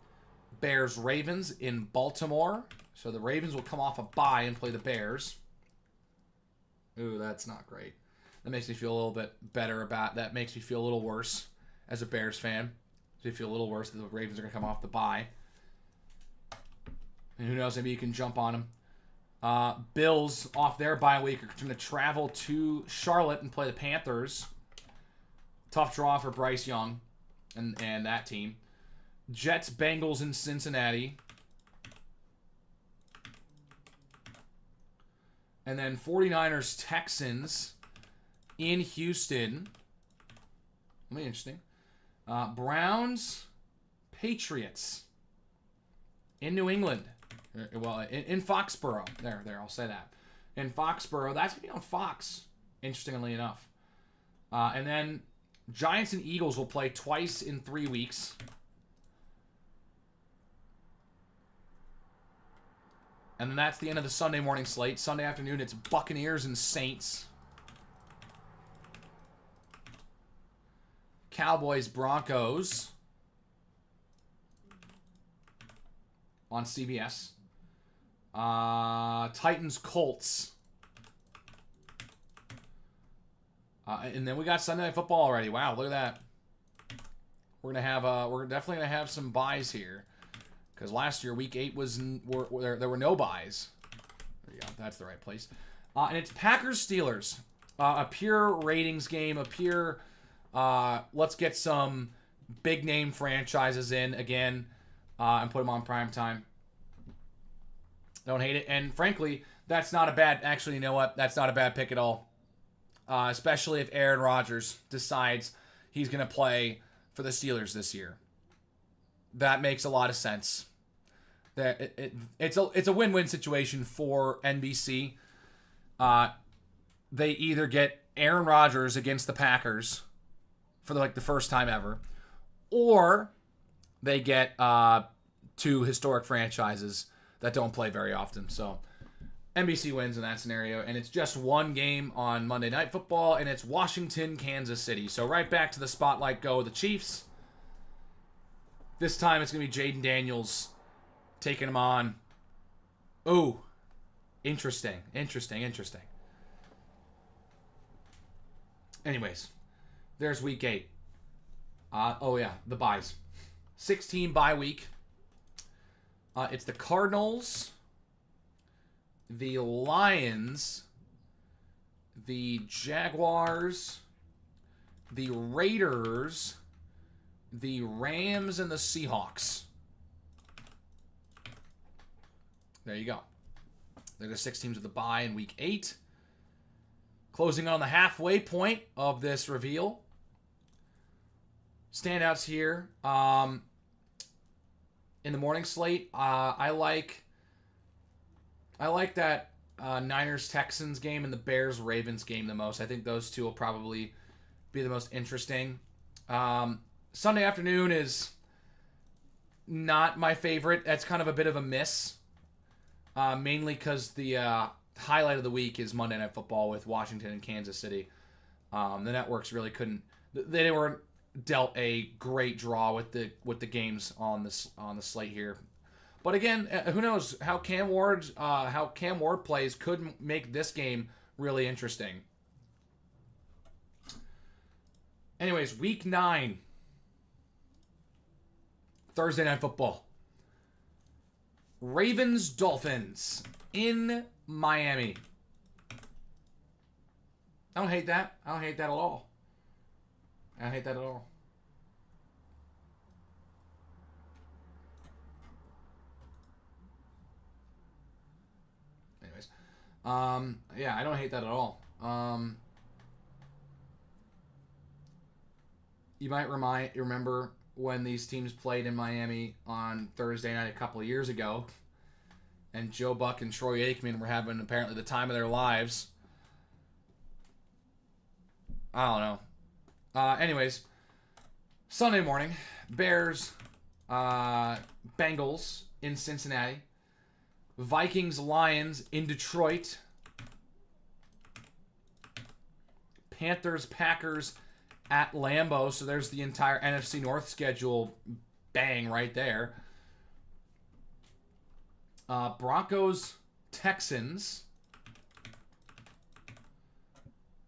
Bears, Ravens in Baltimore. So the Ravens will come off a bye and play the Bears. Ooh, that's not great. That makes me feel a little bit better about that. Makes me feel a little worse as a Bears fan. So you feel a little worse that the Ravens are going to come off the bye. And who knows, maybe you can jump on them. Bills, off their bye week, are going to travel to Charlotte and play the Panthers. Tough draw for Bryce Young and that team. Jets, Bengals in Cincinnati. And then 49ers, Texans in Houston. That'll be interesting. Browns, Patriots in New England. Well, in Foxborough. There, I'll say that. In Foxborough. That's going to be on Fox, interestingly enough. And then Giants and Eagles will play twice in 3 weeks. And then that's the end of the Sunday morning slate. Sunday afternoon, it's Buccaneers and Saints. Cowboys, Broncos on CBS. Titans, Colts. And then we got Sunday Night Football already. Wow, look at that. We're definitely gonna have some buys here, because last year Week 8 there were no buys. There you go. That's the right place. And it's Packers Steelers, a pure ratings game, a pure. Let's get some big name franchises in again, and put them on prime time. Don't hate it, and frankly, that's not a bad. Actually, you know what? That's not a bad pick at all. Especially if Aaron Rodgers decides he's going to play for the Steelers this year. That makes a lot of sense. That it's a win-win situation for NBC. They either get Aaron Rodgers against the Packers for the first time ever, or they get two historic franchises that don't play very often. So NBC wins in that scenario, and it's just one game on Monday Night Football, and it's Washington, Kansas City. So right back to the spotlight go the Chiefs. This time it's going to be Jaden Daniels taking them on. Ooh, interesting. Anyways, there's Week 8. The buys. 16 bye week. It's the Cardinals, the Lions, the Jaguars, the Raiders, the Rams, and the Seahawks. There you go. They're the 6 teams with the bye in Week 8. Closing on the halfway point of this reveal. Standouts here. In the morning slate, I like that Niners-Texans game and the Bears-Ravens game the most. I think those two will probably be the most interesting. Sunday afternoon is not my favorite. That's kind of a bit of a miss. Mainly because the highlight of the week is Monday Night Football with Washington and Kansas City. The networks really couldn't. They weren't dealt a great draw with the games on the slate here. But again, who knows how Cam Ward plays could make this game really interesting. Anyways, Week 9, Thursday Night Football. Ravens Dolphins in Miami. I don't hate that. I don't hate that at all. Anyways, I don't hate that at all. You might remember when these teams played in Miami on Thursday night a couple of years ago, and Joe Buck and Troy Aikman were having apparently the time of their lives. I don't know. Anyways, Sunday morning, Bears, Bengals in Cincinnati, Vikings, Lions in Detroit, Panthers, Packers at Lambeau. So there's the entire NFC North schedule bang right there. Broncos, Texans.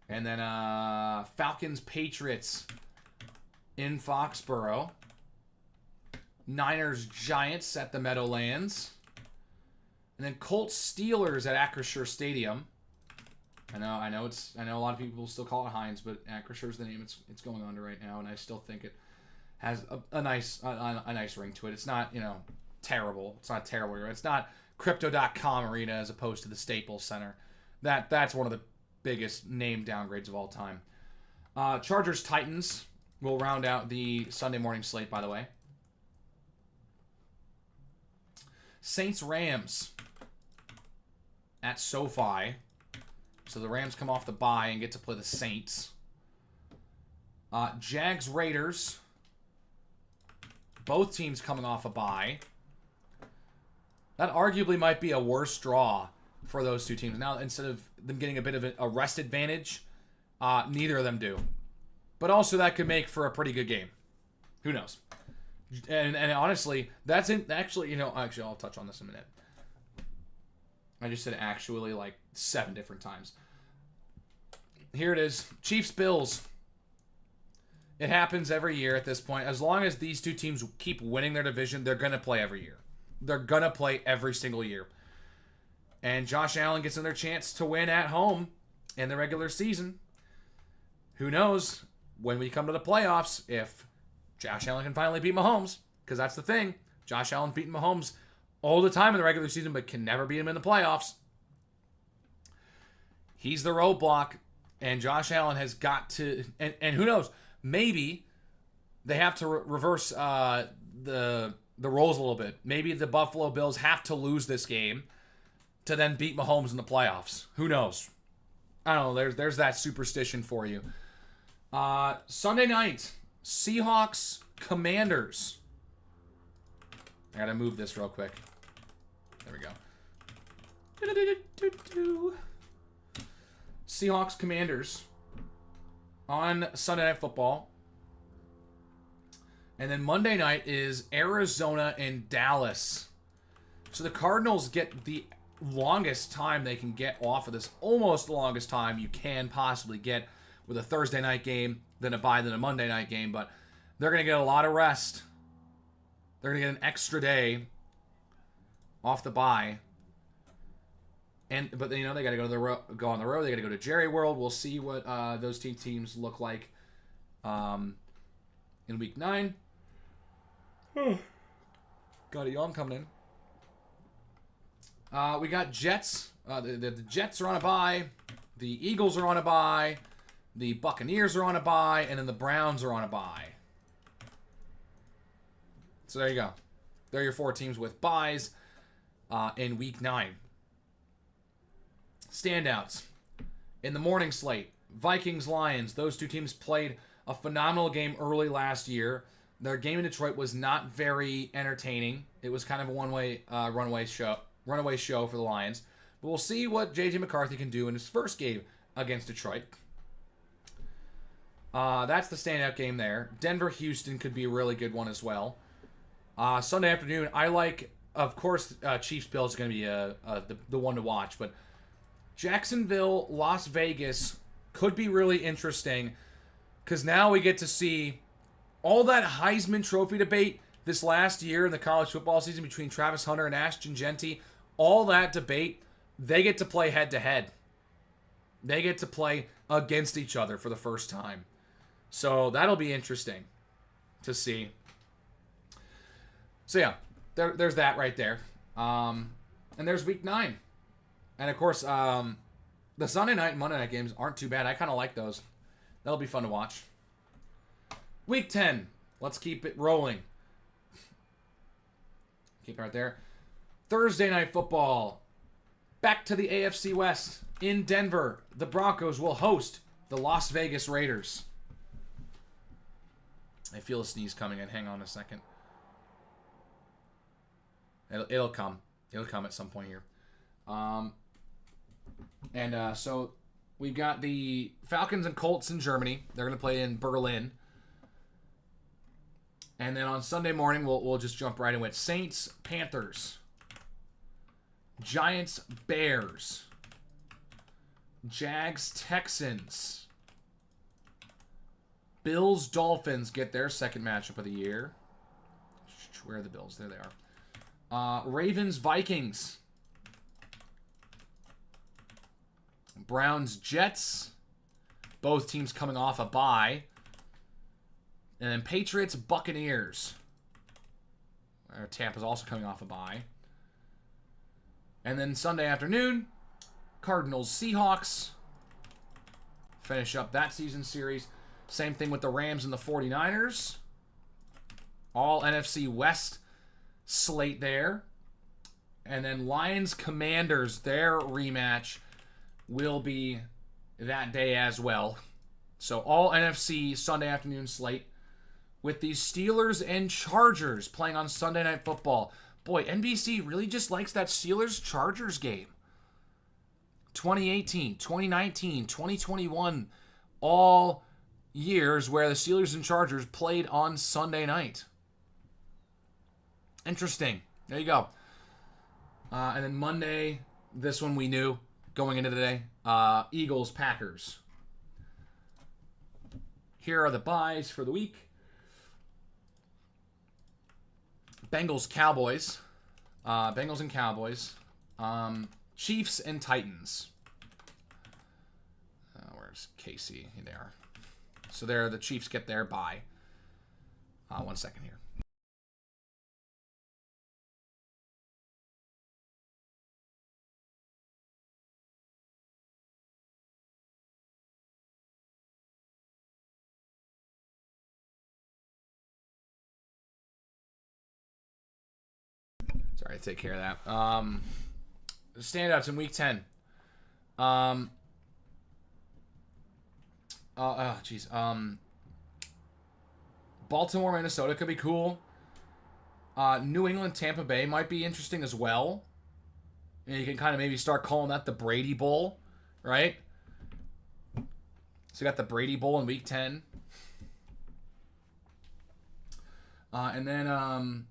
And then Falcons, Patriots in Foxborough. Niners, Giants at the Meadowlands. And then Colts, Steelers at Acrisure Stadium. I know a lot of people still call it Heinz, but Acrisure is the name it's going under right now, and I still think it has a nice ring to it. It's not, terrible. It's not terrible. It's not Crypto.com Arena as opposed to the Staples Center. That's one of the biggest name downgrades of all time. Chargers, Titans will round out the Sunday morning slate, by the way. Saints, Rams at SoFi. So the Rams come off the bye and get to play the Saints. Jags, Raiders. Both teams coming off a bye. That arguably might be a worse draw for those two teams. Now, instead of them getting a bit of a rest advantage, neither of them do. But also that could make for a pretty good game. Who knows? And honestly, that's in actually, actually I'll touch on this in a minute. I just said actually like 7 different times. Here it is. Chiefs Bills. It happens every year at this point. As long as these two teams keep winning their division, they're going to play every year. They're going to play every single year. And Josh Allen gets another chance to win at home in the regular season. Who knows when we come to the playoffs if Josh Allen can finally beat Mahomes, because that's the thing. Josh Allen's beating Mahomes all the time in the regular season, but can never beat him in the playoffs. He's the roadblock, and Josh Allen has got to, and who knows, maybe they have to reverse the roles a little bit. Maybe the Buffalo Bills have to lose this game to then beat Mahomes in the playoffs. Who knows? I don't know. There's that superstition for you. Sunday night, Seahawks, Commanders. I gotta move this real quick. There we go. Seahawks, Commanders on Sunday Night Football. And then Monday night is Arizona and Dallas. So the Cardinals get the longest time they can get off of this. Almost the longest time you can possibly get with a Thursday night game, then a bye, then a Monday night game. But they're going to get a lot of rest. They're going to get an extra day off the bye. But they got to go on the road. They got to go to Jerry World. We'll see what those two teams look like in Week 9. Got a yawn coming in. We got Jets. The Jets are on a bye. The Eagles are on a bye. The Buccaneers are on a bye. And then the Browns are on a bye. So there you go. There are your 4 teams with byes in Week 9. Standouts. In the morning slate, Vikings-Lions. Those two teams played a phenomenal game early last year. Their game in Detroit was not very entertaining. It was kind of a one-way runaway show for the Lions. But we'll see what J.J. McCarthy can do in his first game against Detroit. That's the standout game there. Denver-Houston could be a really good one as well. Sunday afternoon, I like, of course, Chiefs-Bills is going to be the one to watch. But Jacksonville, Las Vegas could be really interesting because now we get to see all that Heisman Trophy debate this last year in the college football season between Travis Hunter and Ashton Jeanty. All that debate, they get to play head-to-head. They get to play against each other for the first time. So that'll be interesting to see. So yeah, there's that right there. And there's Week 9. And of course, the Sunday night and Monday night games aren't too bad. I kind of like those. That'll be fun to watch. Week 10. Let's keep it rolling. Keep it right there. Thursday night football. Back to the AFC West. In Denver, the Broncos will host the Las Vegas Raiders. I feel a sneeze coming in. Hang on a second. It'll come. It'll come at some point here. So we've got the Falcons and Colts in Germany. They're going to play in Berlin. And then on Sunday morning, we'll just jump right into it. Saints, Panthers. Giants, Bears. Jags, Texans. Bills, Dolphins get their second matchup of the year. Where are the Bills? There they are. Ravens, Vikings. Browns, Jets. Both teams coming off a bye. And then Patriots, Buccaneers. Tampa's also coming off a bye. And then Sunday afternoon, Cardinals, Seahawks. Finish up that season series. Same thing with the Rams and the 49ers. All NFC West slate there. And then Lions, Commanders, their rematch will be that day as well. So all NFC Sunday afternoon slate with the Steelers and Chargers playing on Sunday Night Football. Boy, NBC really just likes that Steelers-Chargers game. 2018, 2019, 2021, all years where the Steelers and Chargers played on Sunday night. Interesting. There you go. And then Monday, this one we knew going into today. Eagles, Packers. Here are the buys for the week. Bengals, Cowboys. Bengals and Cowboys. Chiefs and Titans. Where's Casey? Here they are. So there, the Chiefs get their bye. 1 second here. Sorry, take care of that. Standouts in Week 10. Baltimore, Minnesota could be cool. New England, Tampa Bay might be interesting as well. You can kind of maybe start calling that the Brady Bowl, right? So you got the Brady Bowl in Week 10. And then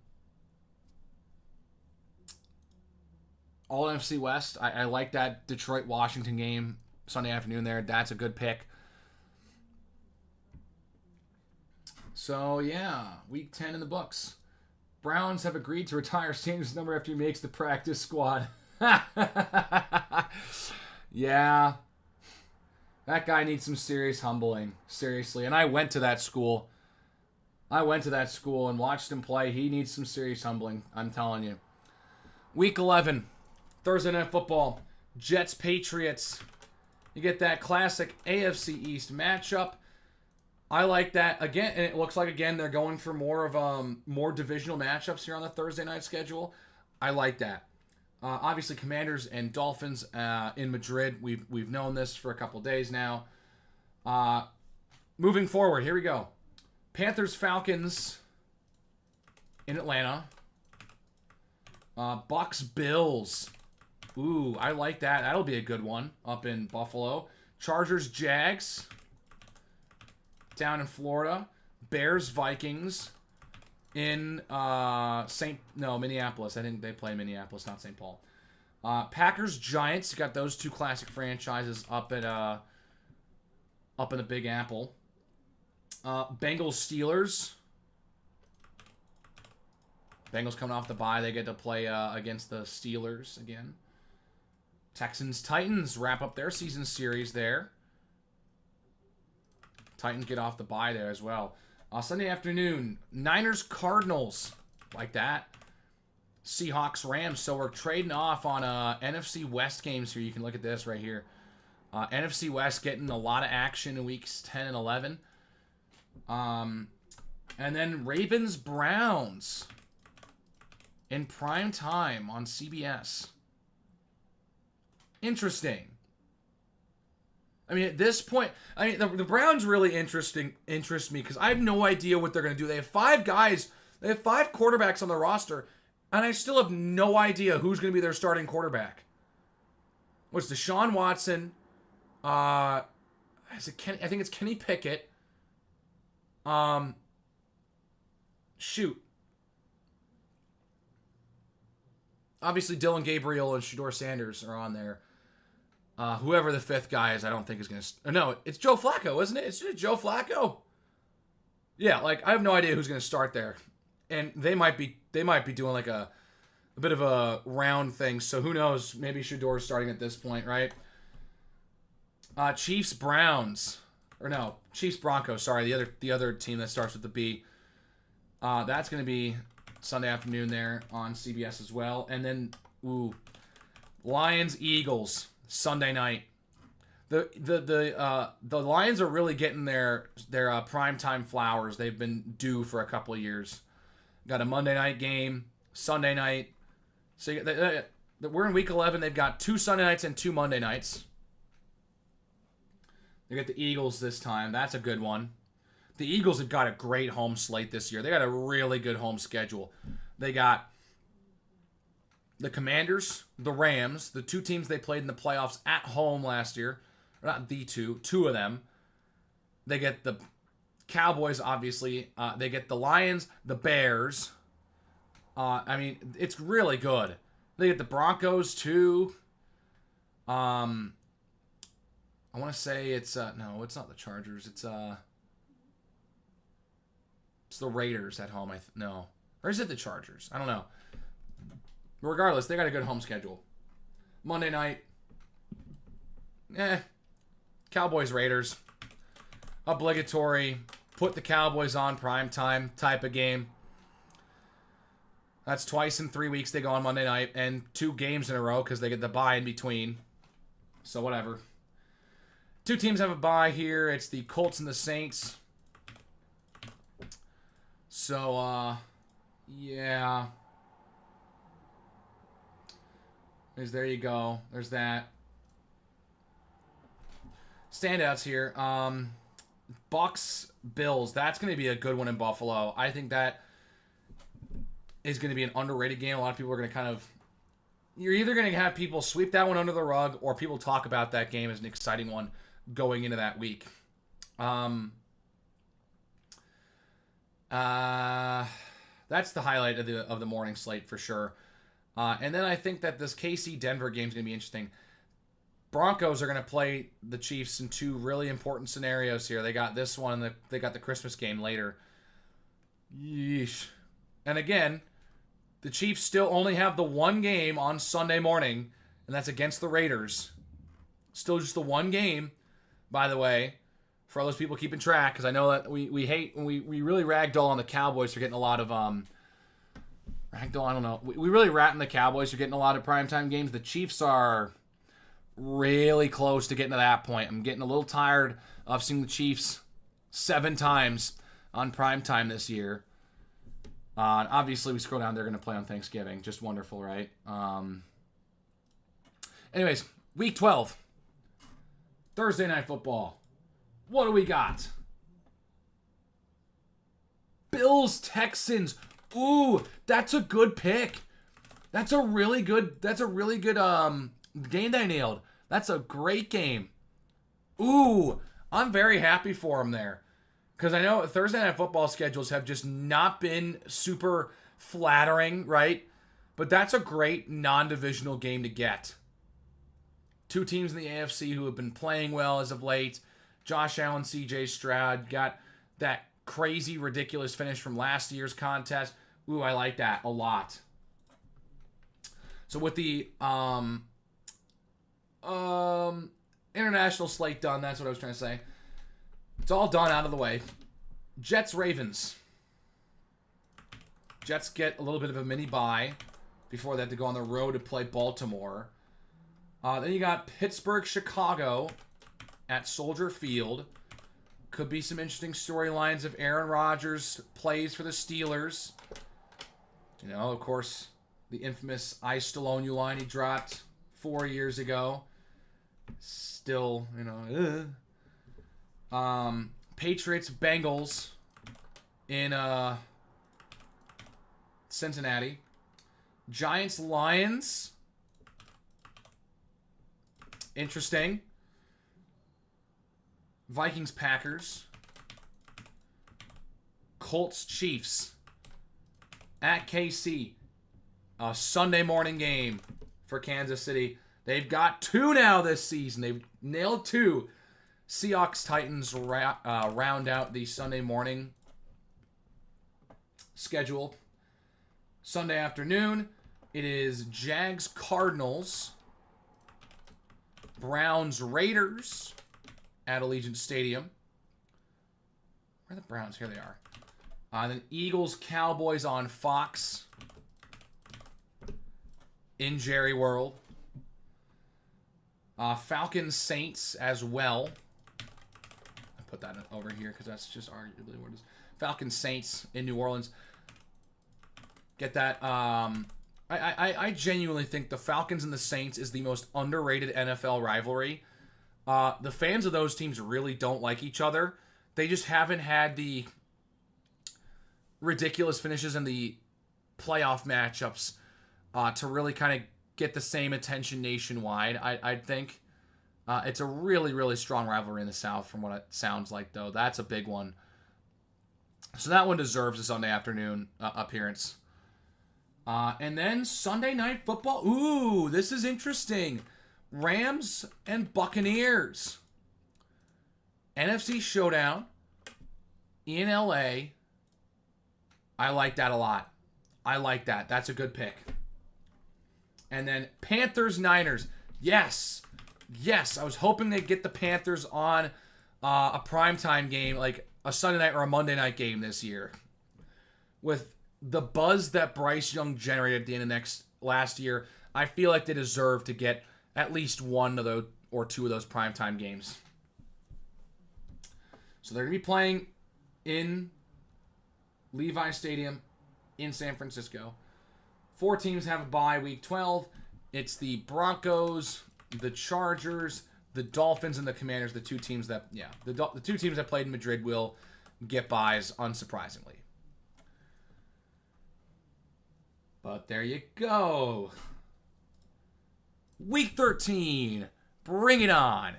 All NFC West. I like that Detroit-Washington game Sunday afternoon there. That's a good pick. So, yeah, Week 10 in the books. Browns have agreed to retire Sanders' number after he makes the practice squad. Yeah. That guy needs some serious humbling. Seriously. And I went to that school. And watched him play. He needs some serious humbling. I'm telling you. Week 11. Thursday Night Football. Jets, Patriots. You get that classic AFC East matchup. I like that. Again, and it looks like, again, they're going for more divisional matchups here on the Thursday night schedule. I like that. Obviously, Commanders and Dolphins in Madrid. We've known this for a couple days now. Moving forward, here we go. Panthers, Falcons in Atlanta. Bucks, Bills. Ooh, I like that. That'll be a good one up in Buffalo. Chargers, Jags down in Florida. Bears, Vikings in Minneapolis. I think they play Minneapolis, not St. Paul. Packers, Giants. You got those two classic franchises up in the Big Apple. Bengals, Steelers. Bengals coming off the bye. They get to play against the Steelers again. Texans, Titans wrap up their season series there. Titans get off the bye there as well. Sunday afternoon, Niners, Cardinals. Like that. Seahawks, Rams. So we're trading off on NFC West games here. You can look at this right here. NFC West getting a lot of action in weeks 10 and 11. And then Ravens, Browns in prime time on CBS. Interesting. I mean, at this point, the Browns really interest me because I have no idea what they're going to do. They have 5 guys. They have 5 quarterbacks on the roster, and I still have no idea who's going to be their starting quarterback. What's Deshaun Watson? Is it Kenny? I think it's Kenny Pickett. Shoot. Obviously, Dylan Gabriel and Shedeur Sanders are on there. Whoever the 5th guy is, I don't think is going to... No, it's Joe Flacco, isn't it? It's Joe Flacco. Yeah, I have no idea who's going to start there. And they might be doing like a bit of a round thing. So who knows? Maybe Shedeur's starting at this point, right? Chiefs, Browns. Or no, Chiefs, Broncos. Sorry, the other team that starts with the B. That's going to be Sunday afternoon there on CBS as well. And then, Lions, Eagles. Sunday night. The Lions are really getting their primetime flowers. They've been due for a couple of years. Got a Monday night game, Sunday night. So we're in week 11. They've got 2 Sunday nights and 2 Monday nights. They got the Eagles this time. That's a good one. The Eagles have got a great home slate this year. They got a really good home schedule. They got the Commanders, the Rams, the two teams they played in the playoffs at home last year. Or not the two of them. They get the Cowboys, obviously. They get the Lions, the Bears. I mean, it's really good. They get the Broncos, too. I want to say it's... no, it's not the Chargers. It's the Raiders at home. No. Or is it the Chargers? I don't know. Regardless, they got a good home schedule. Monday night. Cowboys, Raiders. Obligatory. Put the Cowboys on primetime type of game. That's twice in 3 weeks they go on Monday night. And 2 games in a row because they get the bye in between. So whatever. 2 teams have a bye here. It's the Colts and the Saints. So, yeah. There you go. There's that. Standouts here. Bucks, Bills. That's going to be a good one in Buffalo. I think that is going to be an underrated game. A lot of people are going to kind of... You're either going to have people sweep that one under the rug or people talk about that game as an exciting one going into that week. That's the highlight of the morning slate for sure. And then I think that this KC-Denver game is going to be interesting. Broncos are going to play the Chiefs in 2 really important scenarios here. They got this one, and they got the Christmas game later. Yeesh. And again, the Chiefs still only have the one game on Sunday morning, and that's against the Raiders. Still just the one game, by the way, for all those people keeping track, because I know that we hate, we really ragdoll on the Cowboys for getting a lot of... Ragdoll, I don't know. We really rat on the Cowboys for getting a lot of primetime games. The Chiefs are really close to getting to that point. I'm getting a little tired of seeing the Chiefs 7 times on primetime this year. Obviously, we scroll down, they're going to play on Thanksgiving. Just wonderful, right? Anyways, Week 12. Thursday Night Football. What do we got? Bills, Texans. Ooh, that's a good pick. That's a really good game they nailed. That's a great game. Ooh, I'm very happy for them there. Because I know Thursday Night Football schedules have just not been super flattering, right? But that's a great non-divisional game to get. 2 teams in the AFC who have been playing well as of late. Josh Allen, CJ Stroud got that crazy, ridiculous finish from last year's contest. Ooh, I like that a lot. So with the international slate done, that's what I was trying to say. It's all done, out of the way. Jets, Ravens. Jets get a little bit of a mini bye before they have to go on the road to play Baltimore. Then you got Pittsburgh, Chicago at Soldier Field. Could be some interesting storylines if Aaron Rodgers plays for the Steelers. You know, of course, the infamous I Stallone you line he dropped 4 years ago. Still, you know, Patriots, Bengals in Cincinnati. Giants, Lions. Interesting. Vikings, Packers. Colts, Chiefs. At KC. A Sunday morning game for Kansas City. They've got 2 now this season. They've nailed 2. Seahawks, Titans round out the Sunday morning schedule. Sunday afternoon, it is Jags, Cardinals. Browns, Raiders at Allegiant Stadium. Where are the Browns? Here they are. Then Eagles, Cowboys on Fox in Jerry World. Falcons, Saints as well. I put that over here because that's just arguably what it is. Falcons, Saints in New Orleans. Get that. I genuinely think the Falcons and the Saints is the most underrated NFL rivalry. The fans of those teams really don't like each other. They just haven't had the ridiculous finishes in the playoff matchups to really kind of get the same attention nationwide. I think it's a really, really strong rivalry in the South from what it sounds like, though. That's a big one. So that one deserves a Sunday afternoon appearance. And then Sunday Night Football. Ooh, this is interesting. Rams and Buccaneers. NFC Showdown in LA. I like that a lot. I like that. That's a good pick. And then Panthers Niners. Yes. Yes. I was hoping they'd get the Panthers on a primetime game, like a Sunday night or a Monday night game this year. With the buzz that Bryce Young generated at the end of last year, I feel like they deserve to get at least one of those or two of those primetime games. So they're going to be playing in Levi Stadium in San Francisco. 4 teams have a bye week 12. It's the Broncos, the Chargers, the Dolphins, and the Commanders. The two teams that, the two teams that played in Madrid will get byes, unsurprisingly. But there you go. Week 13. Bring it on.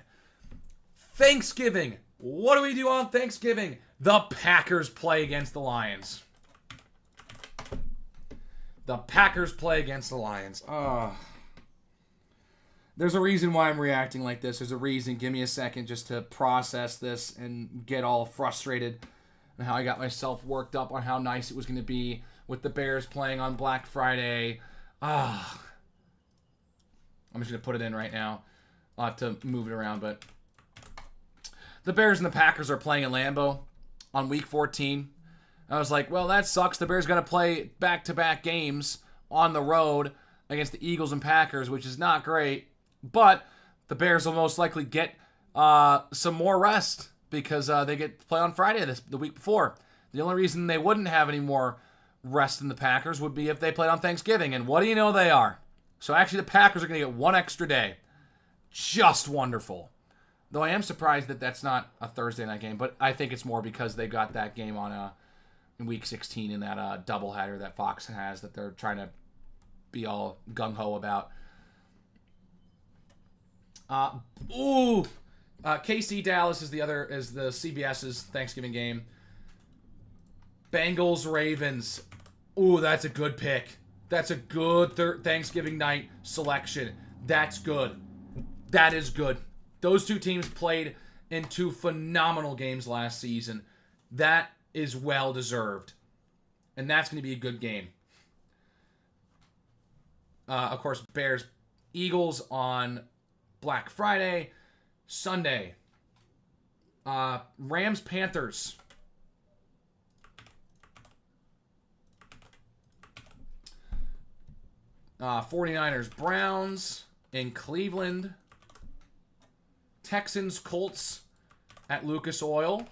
Thanksgiving. What do we do on Thanksgiving? The Packers play against the Lions. The Packers play against the Lions. There's a reason why I'm reacting like this. There's a reason. Give me a second just to process this and get all frustrated and how I got myself worked up on how nice it was going to be with the Bears playing on Black Friday. I'm just going to put it in right now. I'll have to move it around, but the Bears and the Packers are playing in Lambeau on week 14. I was like, well, that sucks. The Bears got to play back-to-back games on the road against the Eagles and Packers, which is not great. But the Bears will most likely get some more rest because they get to play on Friday the week before. The only reason they wouldn't have any more rest than the Packers would be if they played on Thanksgiving. And what do you know they are? So actually the Packers are going to get one extra day. Just wonderful. Though I am surprised that that's not a Thursday night game, but I think it's more because they got that game on in Week 16 in that doubleheader that Fox has that they're trying to be all gung-ho about. KC Dallas is the CBS's Thanksgiving game. Bengals Ravens. Ooh, that's a good pick. That's a good Thanksgiving night selection. That's good. That is good. Those two teams played in 2 phenomenal games last season. That is well deserved. And that's going to be a good game. Of course, Bears Eagles on Black Friday. Sunday. Rams Panthers. – 49ers Browns in Cleveland. Texans Colts at Lucas Oil.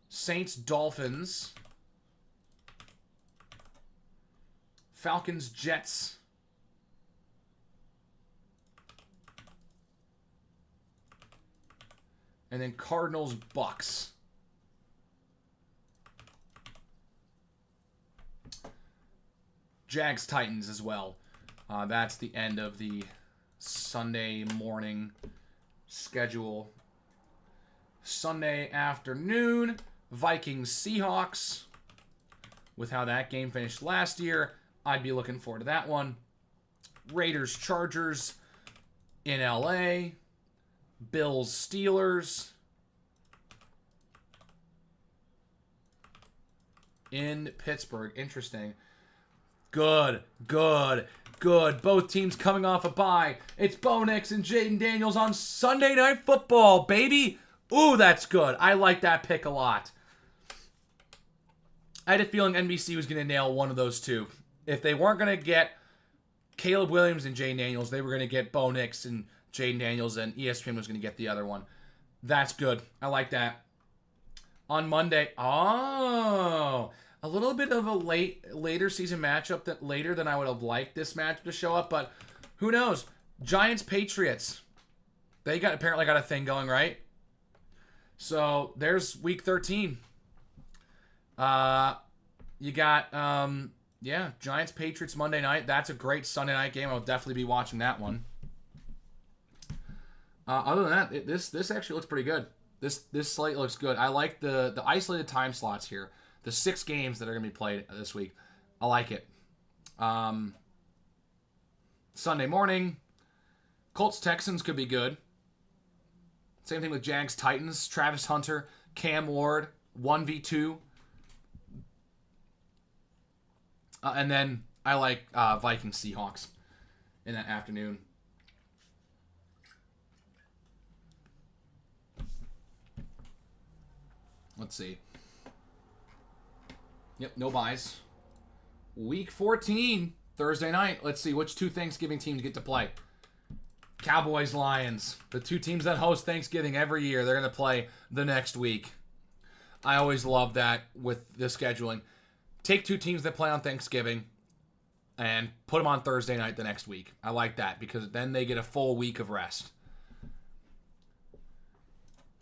Saints Dolphins. Falcons Jets. And then Cardinals Bucks. Jags Titans as well. That's the end of the Sunday morning schedule. Sunday afternoon, Vikings Seahawks. With how that game finished last year, I'd be looking forward to that one. Raiders Chargers in LA. Bills Steelers in Pittsburgh. Interesting. Good. Both teams coming off a bye. It's Bo Nix and Jayden Daniels on Sunday Night Football, baby. Ooh, that's good. I like that pick a lot. I had a feeling NBC was going to nail one of those two. If they weren't going to get Caleb Williams and Jayden Daniels, they were going to get Bo Nix and Jayden Daniels, and ESPN was going to get the other one. That's good. I like that. On Monday, a little bit of a later season matchup later than I would have liked this matchup to show up, but who knows? Giants Patriots. They apparently got a thing going, right? So there's week 13. You got Yeah, Giants Patriots Monday night. That's a great Sunday night game. I'll definitely be watching that one. Other than that, this actually looks pretty good. This slate looks good. I like the isolated time slots here. The 6 games that are going to be played this week. I like it. Sunday morning, Colts Texans could be good. Same thing with Jags Titans. Travis Hunter, Cam Ward, 1v2. And then I like Vikings Seahawks in that afternoon. Let's see. Yep, no buys. Week 14, Thursday night. Let's see which 2 Thanksgiving teams get to play. Cowboys, Lions. The 2 teams that host Thanksgiving every year, they're going to play the next week. I always love that with the scheduling. Take 2 teams that play on Thanksgiving and put them on Thursday night the next week. I like that because then they get a full week of rest.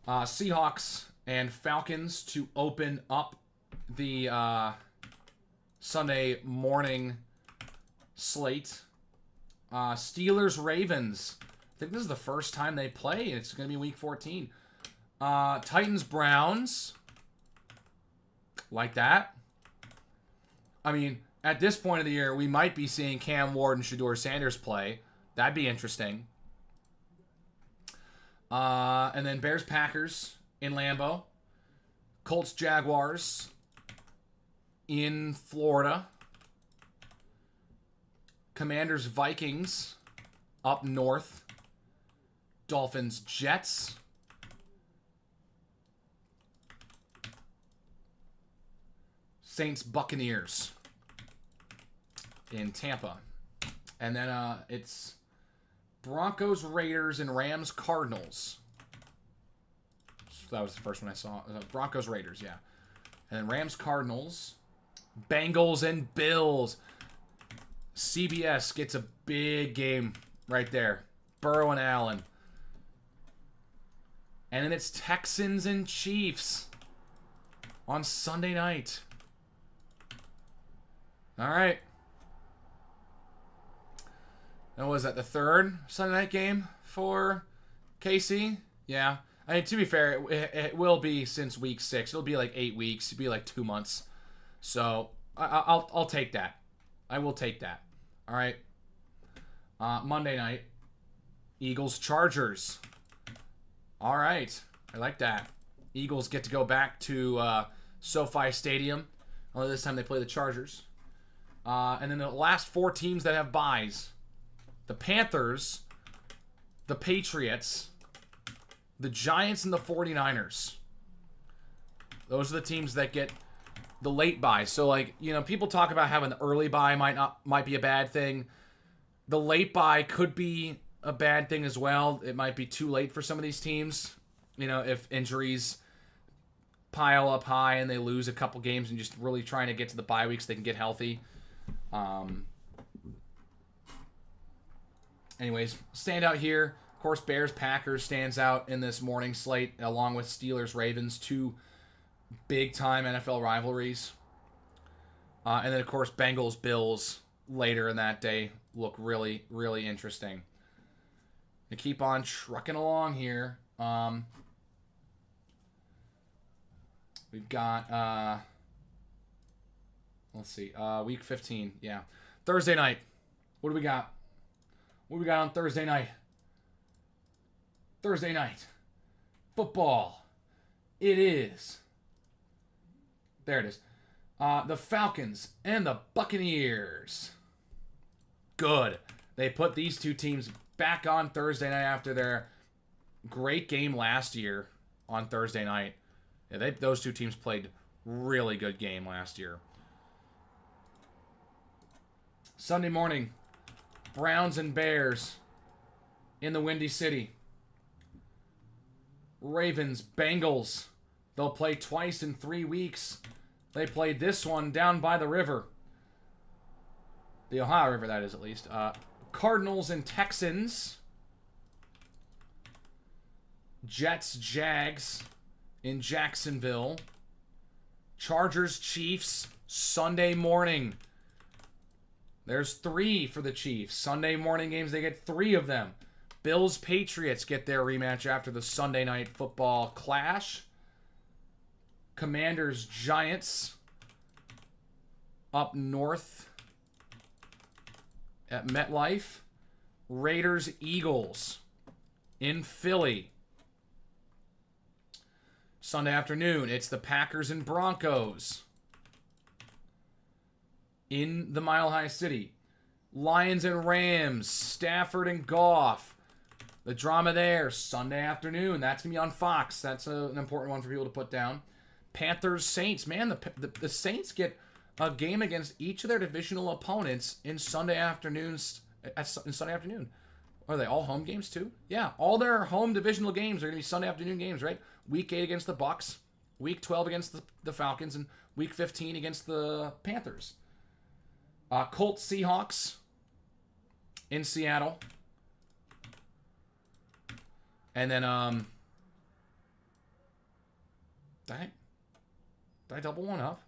Seahawks and Falcons to open up the Sunday morning slate. Steelers, Ravens. I think this is the first time they play. It's going to be week 14. Titans, Browns. Like that. I mean, at this point of the year, we might be seeing Cam Ward and Shedeur Sanders play. That'd be interesting. And then Bears, Packers in Lambeau. Colts, Jaguars in Florida. Commanders, Vikings up north. Dolphins, Jets. Saints, Buccaneers in Tampa. And then it's Broncos, Raiders, and Rams, Cardinals. So that was the first one I saw. Broncos, Raiders, yeah. And then Rams, Cardinals. Bengals and Bills. CBS gets a big game right there. Burrow and Allen. And then it's Texans and Chiefs on Sunday night. All right. And was that the 3rd Sunday night game for KC? Yeah. I mean, to be fair, it will be since week 6. It'll be like 8 weeks. It'll be like 2 months. So I'll take that. I will take that. All right. Monday night, Eagles, Chargers. All right. I like that. Eagles get to go back to SoFi Stadium. Only this time they play the Chargers. And then the last 4 teams that have buys. The Panthers, the Patriots, the Giants, and the 49ers. Those are the teams that get the late buys. So, like, you know, people talk about having the early buy might be a bad thing. The late buy could be a bad thing as well. It might be too late for some of these teams. You know, if injuries pile up high and they lose a couple games and just really trying to get to the bye weeks, they can get healthy. Anyways, stand out here. Of course, Bears, Packers stands out in this morning slate, along with Steelers, Ravens, 2 big-time NFL rivalries. And then, of course, Bengals, Bills later in that day look really, really interesting. To keep on trucking along here, we've got, let's see, week 15, yeah. Thursday night, what do we got? What do we got on Thursday night? Thursday night. Football. It is. There it is. The Falcons and the Buccaneers. Good. They put these 2 teams back on Thursday night after their great game last year on Thursday night. Yeah, those 2 teams played really good game last year. Sunday morning. Browns and Bears in the Windy City. Ravens, Bengals. They'll play twice in 3 weeks. They played this one down by the river. The Ohio River, that is, at least. Cardinals and Texans. Jets, Jags in Jacksonville. Chargers, Chiefs, Sunday morning. There's 3 for the Chiefs. Sunday morning games, they get 3 of them. Bills Patriots get their rematch after the Sunday night football clash. Commanders Giants up north at MetLife. Raiders Eagles in Philly. Sunday afternoon, it's the Packers and Broncos in the Mile High City. Lions and Rams, Stafford and Goff. The drama there, Sunday afternoon. That's going to be on Fox. That's an important one for people to put down. Panthers Saints. Man, the Saints get a game against each of their divisional opponents in Sunday afternoons. In Sunday afternoon. Are they all home games too? Yeah, all their home divisional games are going to be Sunday afternoon games, right? Week 8 against the Bucks, Week 12 against the Falcons, and Week 15 against the Panthers. Colts Seahawks in Seattle. And then, did I double one up?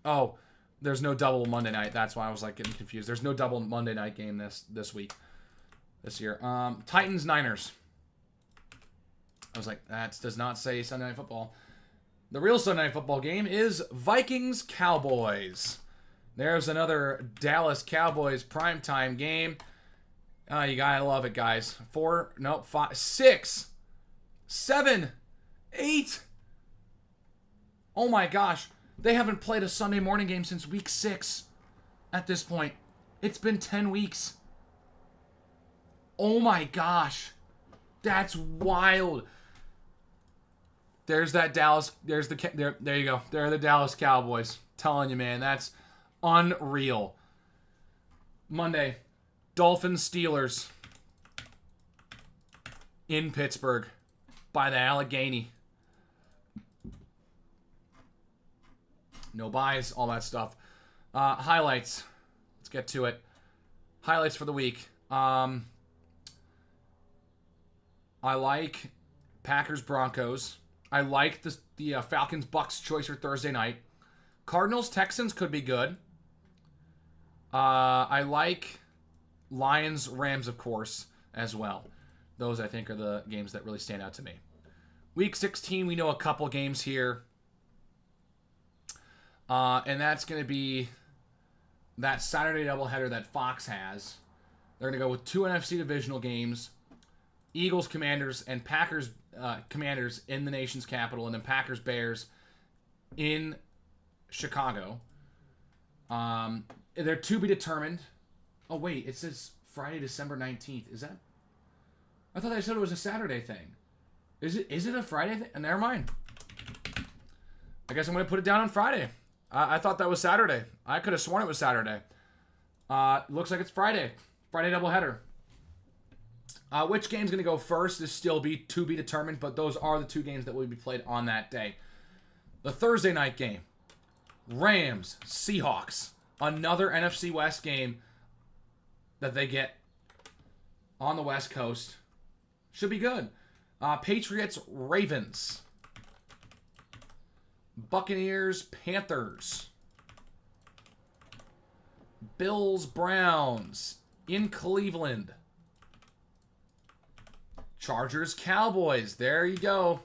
Oh, there's no double Monday night. That's why I was like getting confused. There's no double Monday night game this week, this year. Titans Niners. I was like, that does not say Sunday Night Football. The real Sunday Night Football game is Vikings Cowboys. There's another Dallas Cowboys primetime game. You gotta love it, guys. 4, no, 5, 6, 7, 8. Oh my gosh. They haven't played a Sunday morning game since week 6 at this point. It's been 10 weeks. Oh my gosh. That's wild. There's that Dallas. There you go. There are the Dallas Cowboys. Telling you, man. That's unreal. Monday. Dolphins Steelers in Pittsburgh by the Allegheny. No buys, all that stuff. Highlights. Let's get to it. Highlights for the week. I like Packers Broncos. I like the Falcons Bucks choice for Thursday night. Cardinals Texans could be good. I like Lions Rams, of course, as well. Those, I think, are the games that really stand out to me. Week 16, we know a couple games here. And that's going to be that Saturday doubleheader that Fox has. They're going to go with 2 NFC divisional games. Eagles Commanders and Packers Commanders in the nation's capital. And then Packers Bears in Chicago. They're to be determined. Oh, wait. It says Friday, December 19th. Is that? I thought I said it was a Saturday thing. Is it a Friday thing? Never mind. I guess I'm going to put it down on Friday. I thought that was Saturday. I could have sworn it was Saturday. Looks like it's Friday. Friday doubleheader. Which game's going to go first is still to be determined, but those are the 2 games that will be played on that day. The Thursday night game. Rams, Seahawks. Another NFC West game that they get on the West Coast. Should be good. Patriots, Ravens. Buccaneers, Panthers. Bills, Browns in Cleveland. Chargers, Cowboys. There you go.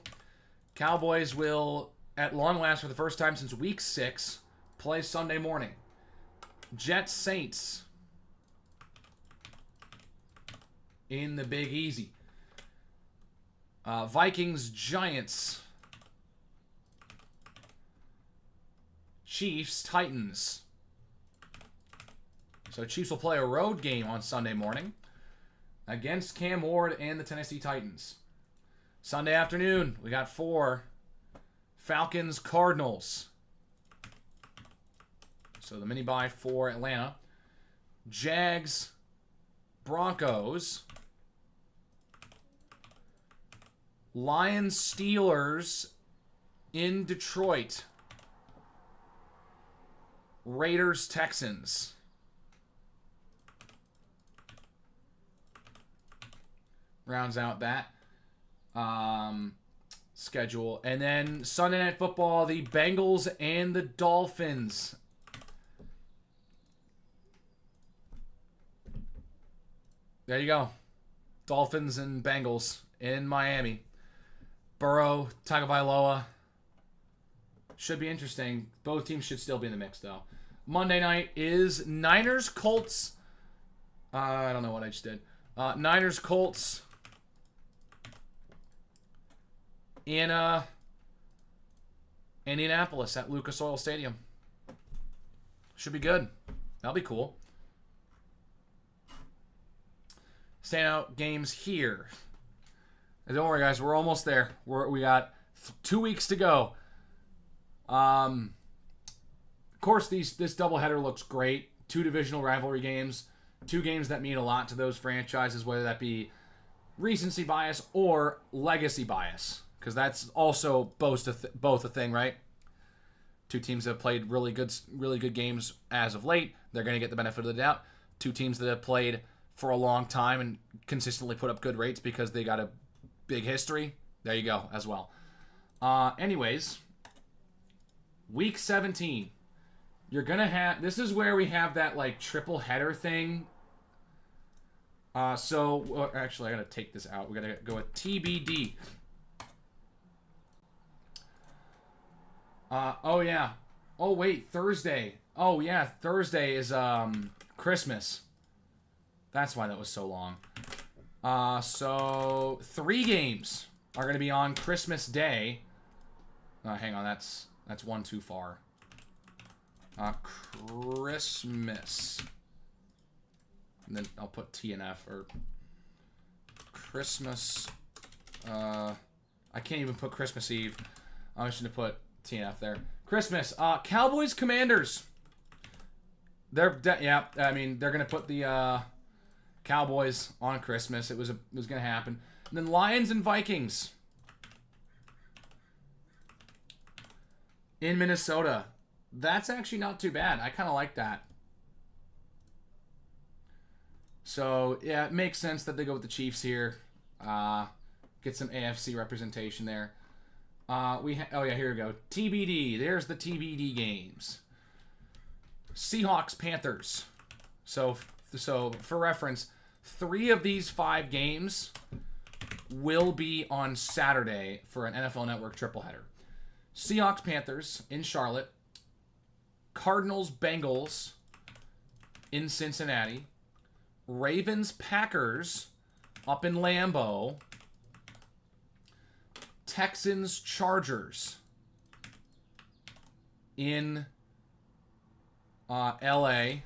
Cowboys will, at long last, for the first time since week 6, play Sunday morning. Jets, Saints in the Big Easy. Vikings, Giants. Chiefs, Titans. So Chiefs will play a road game on Sunday morning against Cam Ward and the Tennessee Titans. Sunday afternoon, we got 4. Falcons, Cardinals. So the mini bye for Atlanta. Jags, Broncos. Lions, Steelers in Detroit. Raiders, Texans. Rounds out that schedule. And then Sunday Night Football, the Bengals and the Dolphins There you go. Dolphins and Bengals in Miami. Burrow, Tagovailoa. Should be interesting. Both teams should still be in the mix, though. Monday night is Niners, Colts. I don't know what I just did. Niners, Colts. In Indianapolis at Lucas Oil Stadium. Should be good. That'll be cool. Standout games here. And don't worry, guys. We're almost there. We got 2 weeks to go. Of course, this doubleheader looks great. 2 divisional rivalry games. 2 games that mean a lot to those franchises, whether that be recency bias or legacy bias. Because that's also both a thing, right? 2 teams that have played really good games as of late. They're going to get the benefit of the doubt. 2 teams that have played for a long time and consistently put up good rates because they got a big history. There you go, as well. Anyways, week 17. You're going to have... This is where we have that, like, triple header thing. Actually, I got to take this out. We got to go with TBD. Oh, yeah. Oh, wait, Thursday. Oh, yeah, Thursday is Christmas. That's why that was so long. So 3 games are going to be on Christmas Day. Hang on, that's one too far. Christmas. And then I'll put T and F, or Christmas. I can't even put Christmas Eve. I'm just going to put T and F there. Christmas. Cowboys, Commanders. They're going to put the Cowboys on Christmas. It was going to happen. And then Lions and Vikings in Minnesota. That's actually not too bad. I kind of like that. So, yeah, it makes sense that they go with the Chiefs here. Get some AFC representation there. Oh, yeah, here we go. TBD. There's the TBD games. Seahawks, Panthers. So for reference, 3 of these 5 games will be on Saturday for an NFL Network tripleheader. Seahawks, Panthers in Charlotte. Cardinals, Bengals in Cincinnati. Ravens, Packers up in Lambeau. Texans, Chargers in LA.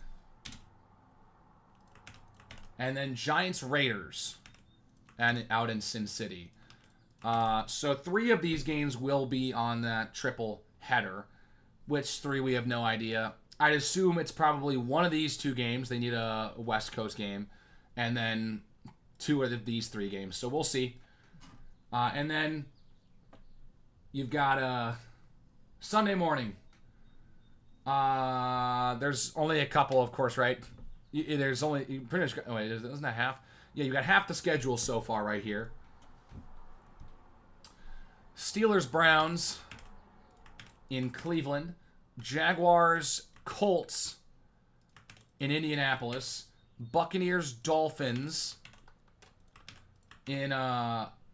And then Giants, Raiders and out in Sin City. So 3 of these games will be on that triple header. Which 3, we have no idea. I'd assume it's probably one of these 2 games. They need a West Coast game. And then 2 of these 3 games. So we'll see. And then you've got Sunday morning. There's only a couple, of course, right? There's only... pretty much... Oh, wait, isn't that half? Yeah, you got half the schedule so far right here. Steelers, Browns in Cleveland. Jaguars, Colts in Indianapolis. Buccaneers, Dolphins in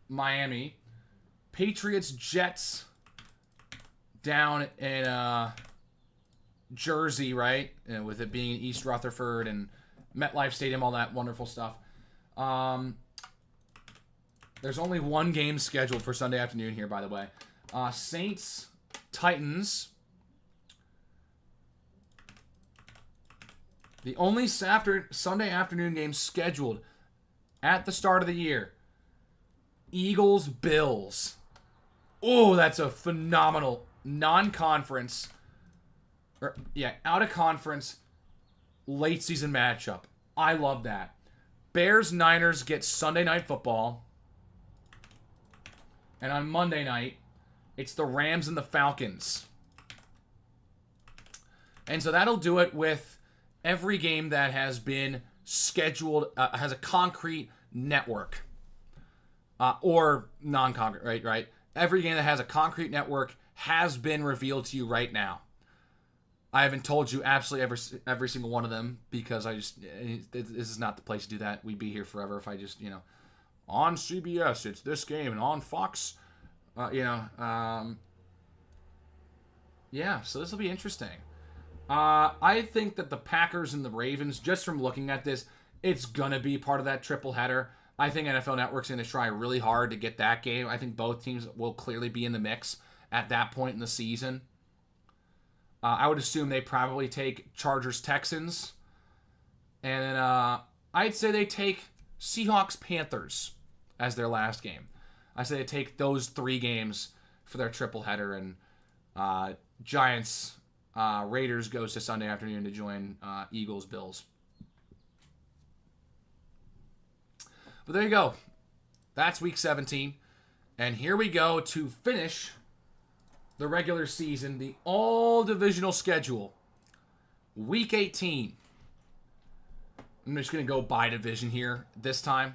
Miami. Patriots, Jets down in Jersey, right? With it being in East Rutherford and MetLife Stadium, all that wonderful stuff. There's only 1 game scheduled for Sunday afternoon here, by the way. Saints, Titans. The only Sunday afternoon game scheduled at the start of the year. Eagles, Bills. Oh, that's a phenomenal non-conference, out of conference late season matchup. I love that. Bears, Niners get Sunday Night Football. And on Monday night, it's the Rams and the Falcons. And so that'll do it with every game that has been scheduled, has a concrete network. Or non-concrete, right? Every game that has a concrete network has been revealed to you right now. I haven't told you absolutely every single one of them because this is not the place to do that. We'd be here forever if I just, on CBS, it's this game, and on Fox, yeah, so this will be interesting. I think that the Packers and the Ravens, just from looking at this, it's going to be part of that triple header. I think NFL Network's going to try really hard to get that game. I think both teams will clearly be in the mix at that point in the season. I would assume they probably take Chargers-Texans. And then I'd say they take Seahawks-Panthers as their last game. I say they take those 3 games for their triple header. And Giants-Raiders goes to Sunday afternoon to join Eagles-Bills. But there you go. That's Week 17. And here we go to finish the regular season, the all-divisional schedule. Week 18. I'm just going to go by division here this time.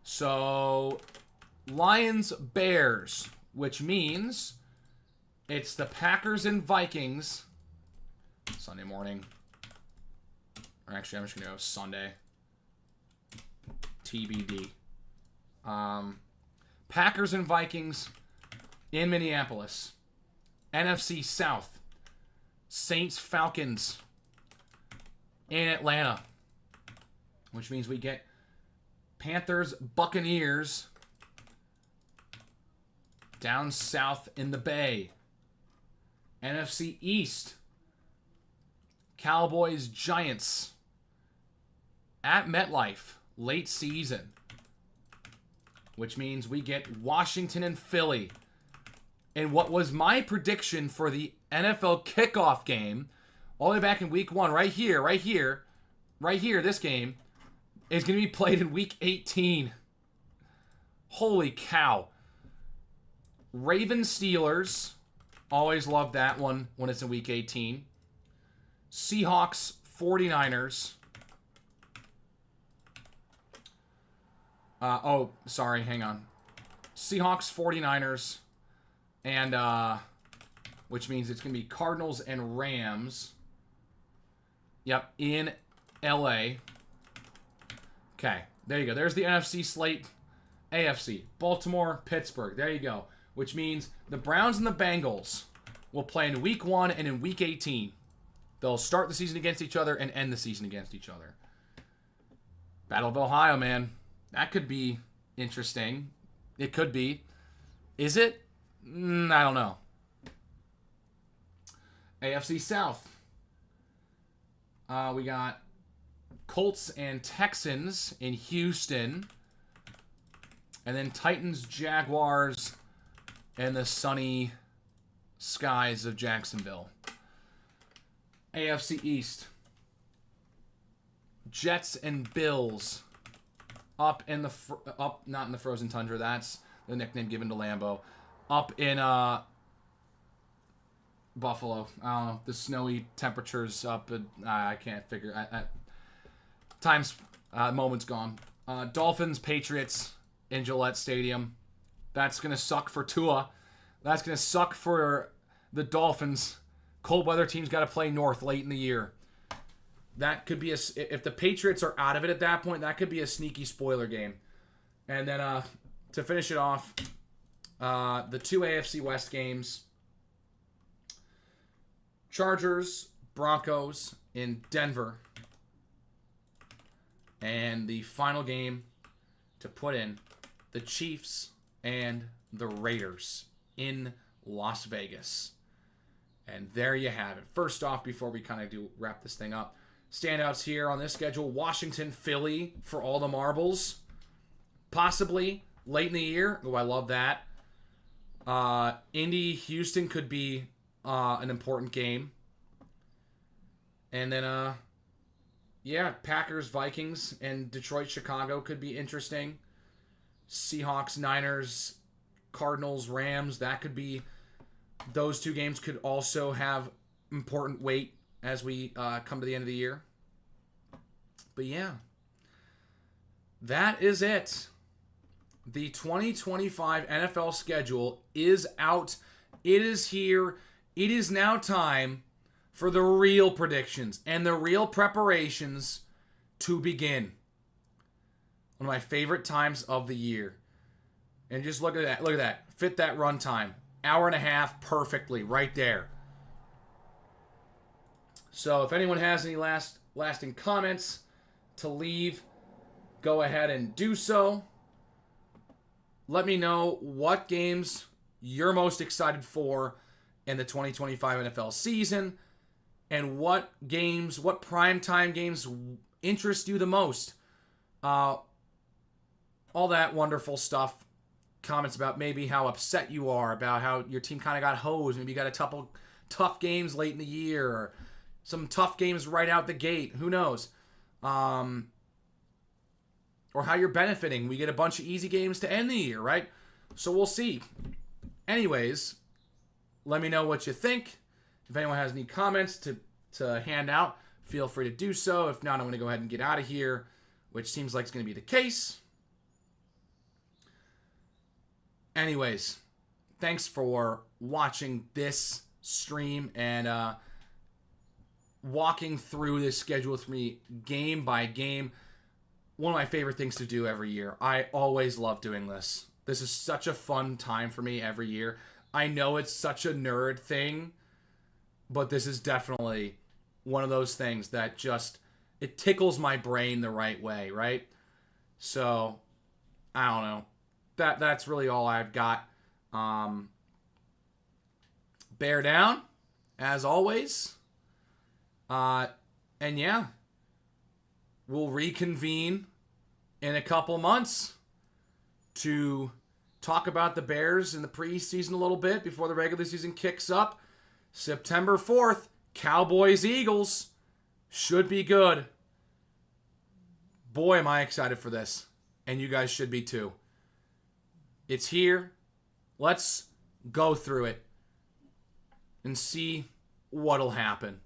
So, Lions-Bears, which means it's the Packers and Vikings Sunday morning. Or actually, I'm just going to go Sunday. TBD. Packers and Vikings in Minneapolis. NFC South. Saints Falcons in Atlanta. Which means we get Panthers Buccaneers down south in the Bay. NFC East. Cowboys Giants at MetLife. Late season, which means we get Washington and Philly. And what was my prediction for the NFL kickoff game, all the way back in week 1, right here, this game, is going to be played in week 18. Holy cow. Ravens Steelers, always love that one when it's in week 18. Seahawks 49ers. Hang on. Seahawks, 49ers, and, which means it's going to be Cardinals and Rams. Yep, in LA. Okay, there you go. There's the NFC slate. AFC, Baltimore, Pittsburgh. There you go. Which means the Browns and the Bengals will play in week 1 and in week 18. They'll start the season against each other and end the season against each other. Battle of Ohio, man. That could be interesting. It could be. Is it? I don't know. AFC South. We got Colts and Texans in Houston. And then Titans, Jaguars, and the sunny skies of Jacksonville. AFC East. Jets and Bills. Up in the not in the frozen tundra. That's the nickname given to Lambeau. Up in Buffalo. I don't know. The snowy temperatures up. I can't figure. Moment's gone. Dolphins, Patriots in Gillette Stadium. That's gonna suck for Tua. That's gonna suck for the Dolphins. Cold weather teams got to play north late in the year. That could be if the Patriots are out of it at that point, that could be a sneaky spoiler game. And then to finish it off, the 2 AFC West games. Chargers, Broncos in Denver. And the final game to put in, the Chiefs and the Raiders in Las Vegas. And there you have it. First off, before we kind of wrap this thing up, standouts here on this schedule: Washington, Philly for all the marbles. Possibly late in the year. Oh, I love that. Indy, Houston could be an important game. And then, Packers, Vikings, and Detroit, Chicago could be interesting. Seahawks, Niners, Cardinals, Rams. That could be. Those 2 games could also have important weight as we come to the end of the year. But yeah, that is it. The 2025 NFL schedule is out. It is here. It is now time for the real predictions and the real preparations to begin. One of my favorite times of the year. And just look at that. Look at that. Fit that run time. Hour and a half perfectly right there. So if anyone has any lasting comments to leave, go ahead and do so. Let me know what games you're most excited for in the 2025 NFL season and what primetime games interest you the most. All that wonderful stuff. Comments about maybe how upset you are, about how your team kind of got hosed. Maybe you got a couple tough games late in the year, or some tough games right out the gate. Who knows? Or how you're benefiting. We get a bunch of easy games to end the year, right? So we'll see. Anyways, let me know what you think. If anyone has any comments to hand out, feel free to do so. If not, I'm going to go ahead and get out of here, which seems like it's going to be the case. Anyways, thanks for watching this stream and walking through this schedule with me game by game. One of my favorite things to do every year. I always love doing this. This is such a fun time for me every year. I know it's such a nerd thing, but this is definitely one of those things that just, it tickles my brain the right way, right? So, I don't know. That's really all I've got. Bear down, as always. And yeah, we'll reconvene in a couple months to talk about the Bears in the preseason a little bit before the regular season kicks up. September 4th, Cowboys-Eagles. Should be good. Boy, am I excited for this. And you guys should be too. It's here. Let's go through it and see what'll happen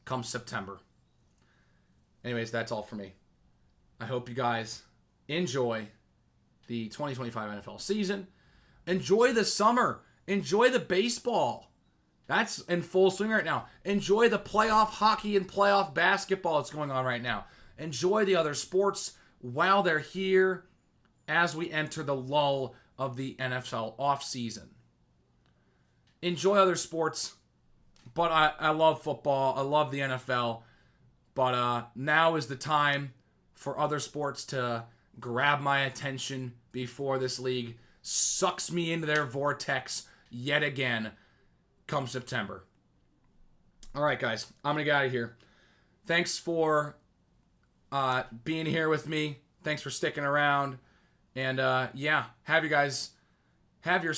come September. Anyways, that's all for me. I hope you guys enjoy the 2025 NFL season. Enjoy the summer. Enjoy the baseball. That's in full swing right now. Enjoy the playoff hockey and playoff basketball that's going on right now. Enjoy the other sports while they're here as we enter the lull of the NFL offseason. Enjoy other sports, but I love football. I love the NFL. But now is the time for other sports to grab my attention before this league sucks me into their vortex yet again come September. All right, guys. I'm going to get out of here. Thanks for being here with me. Thanks for sticking around. And yeah, have your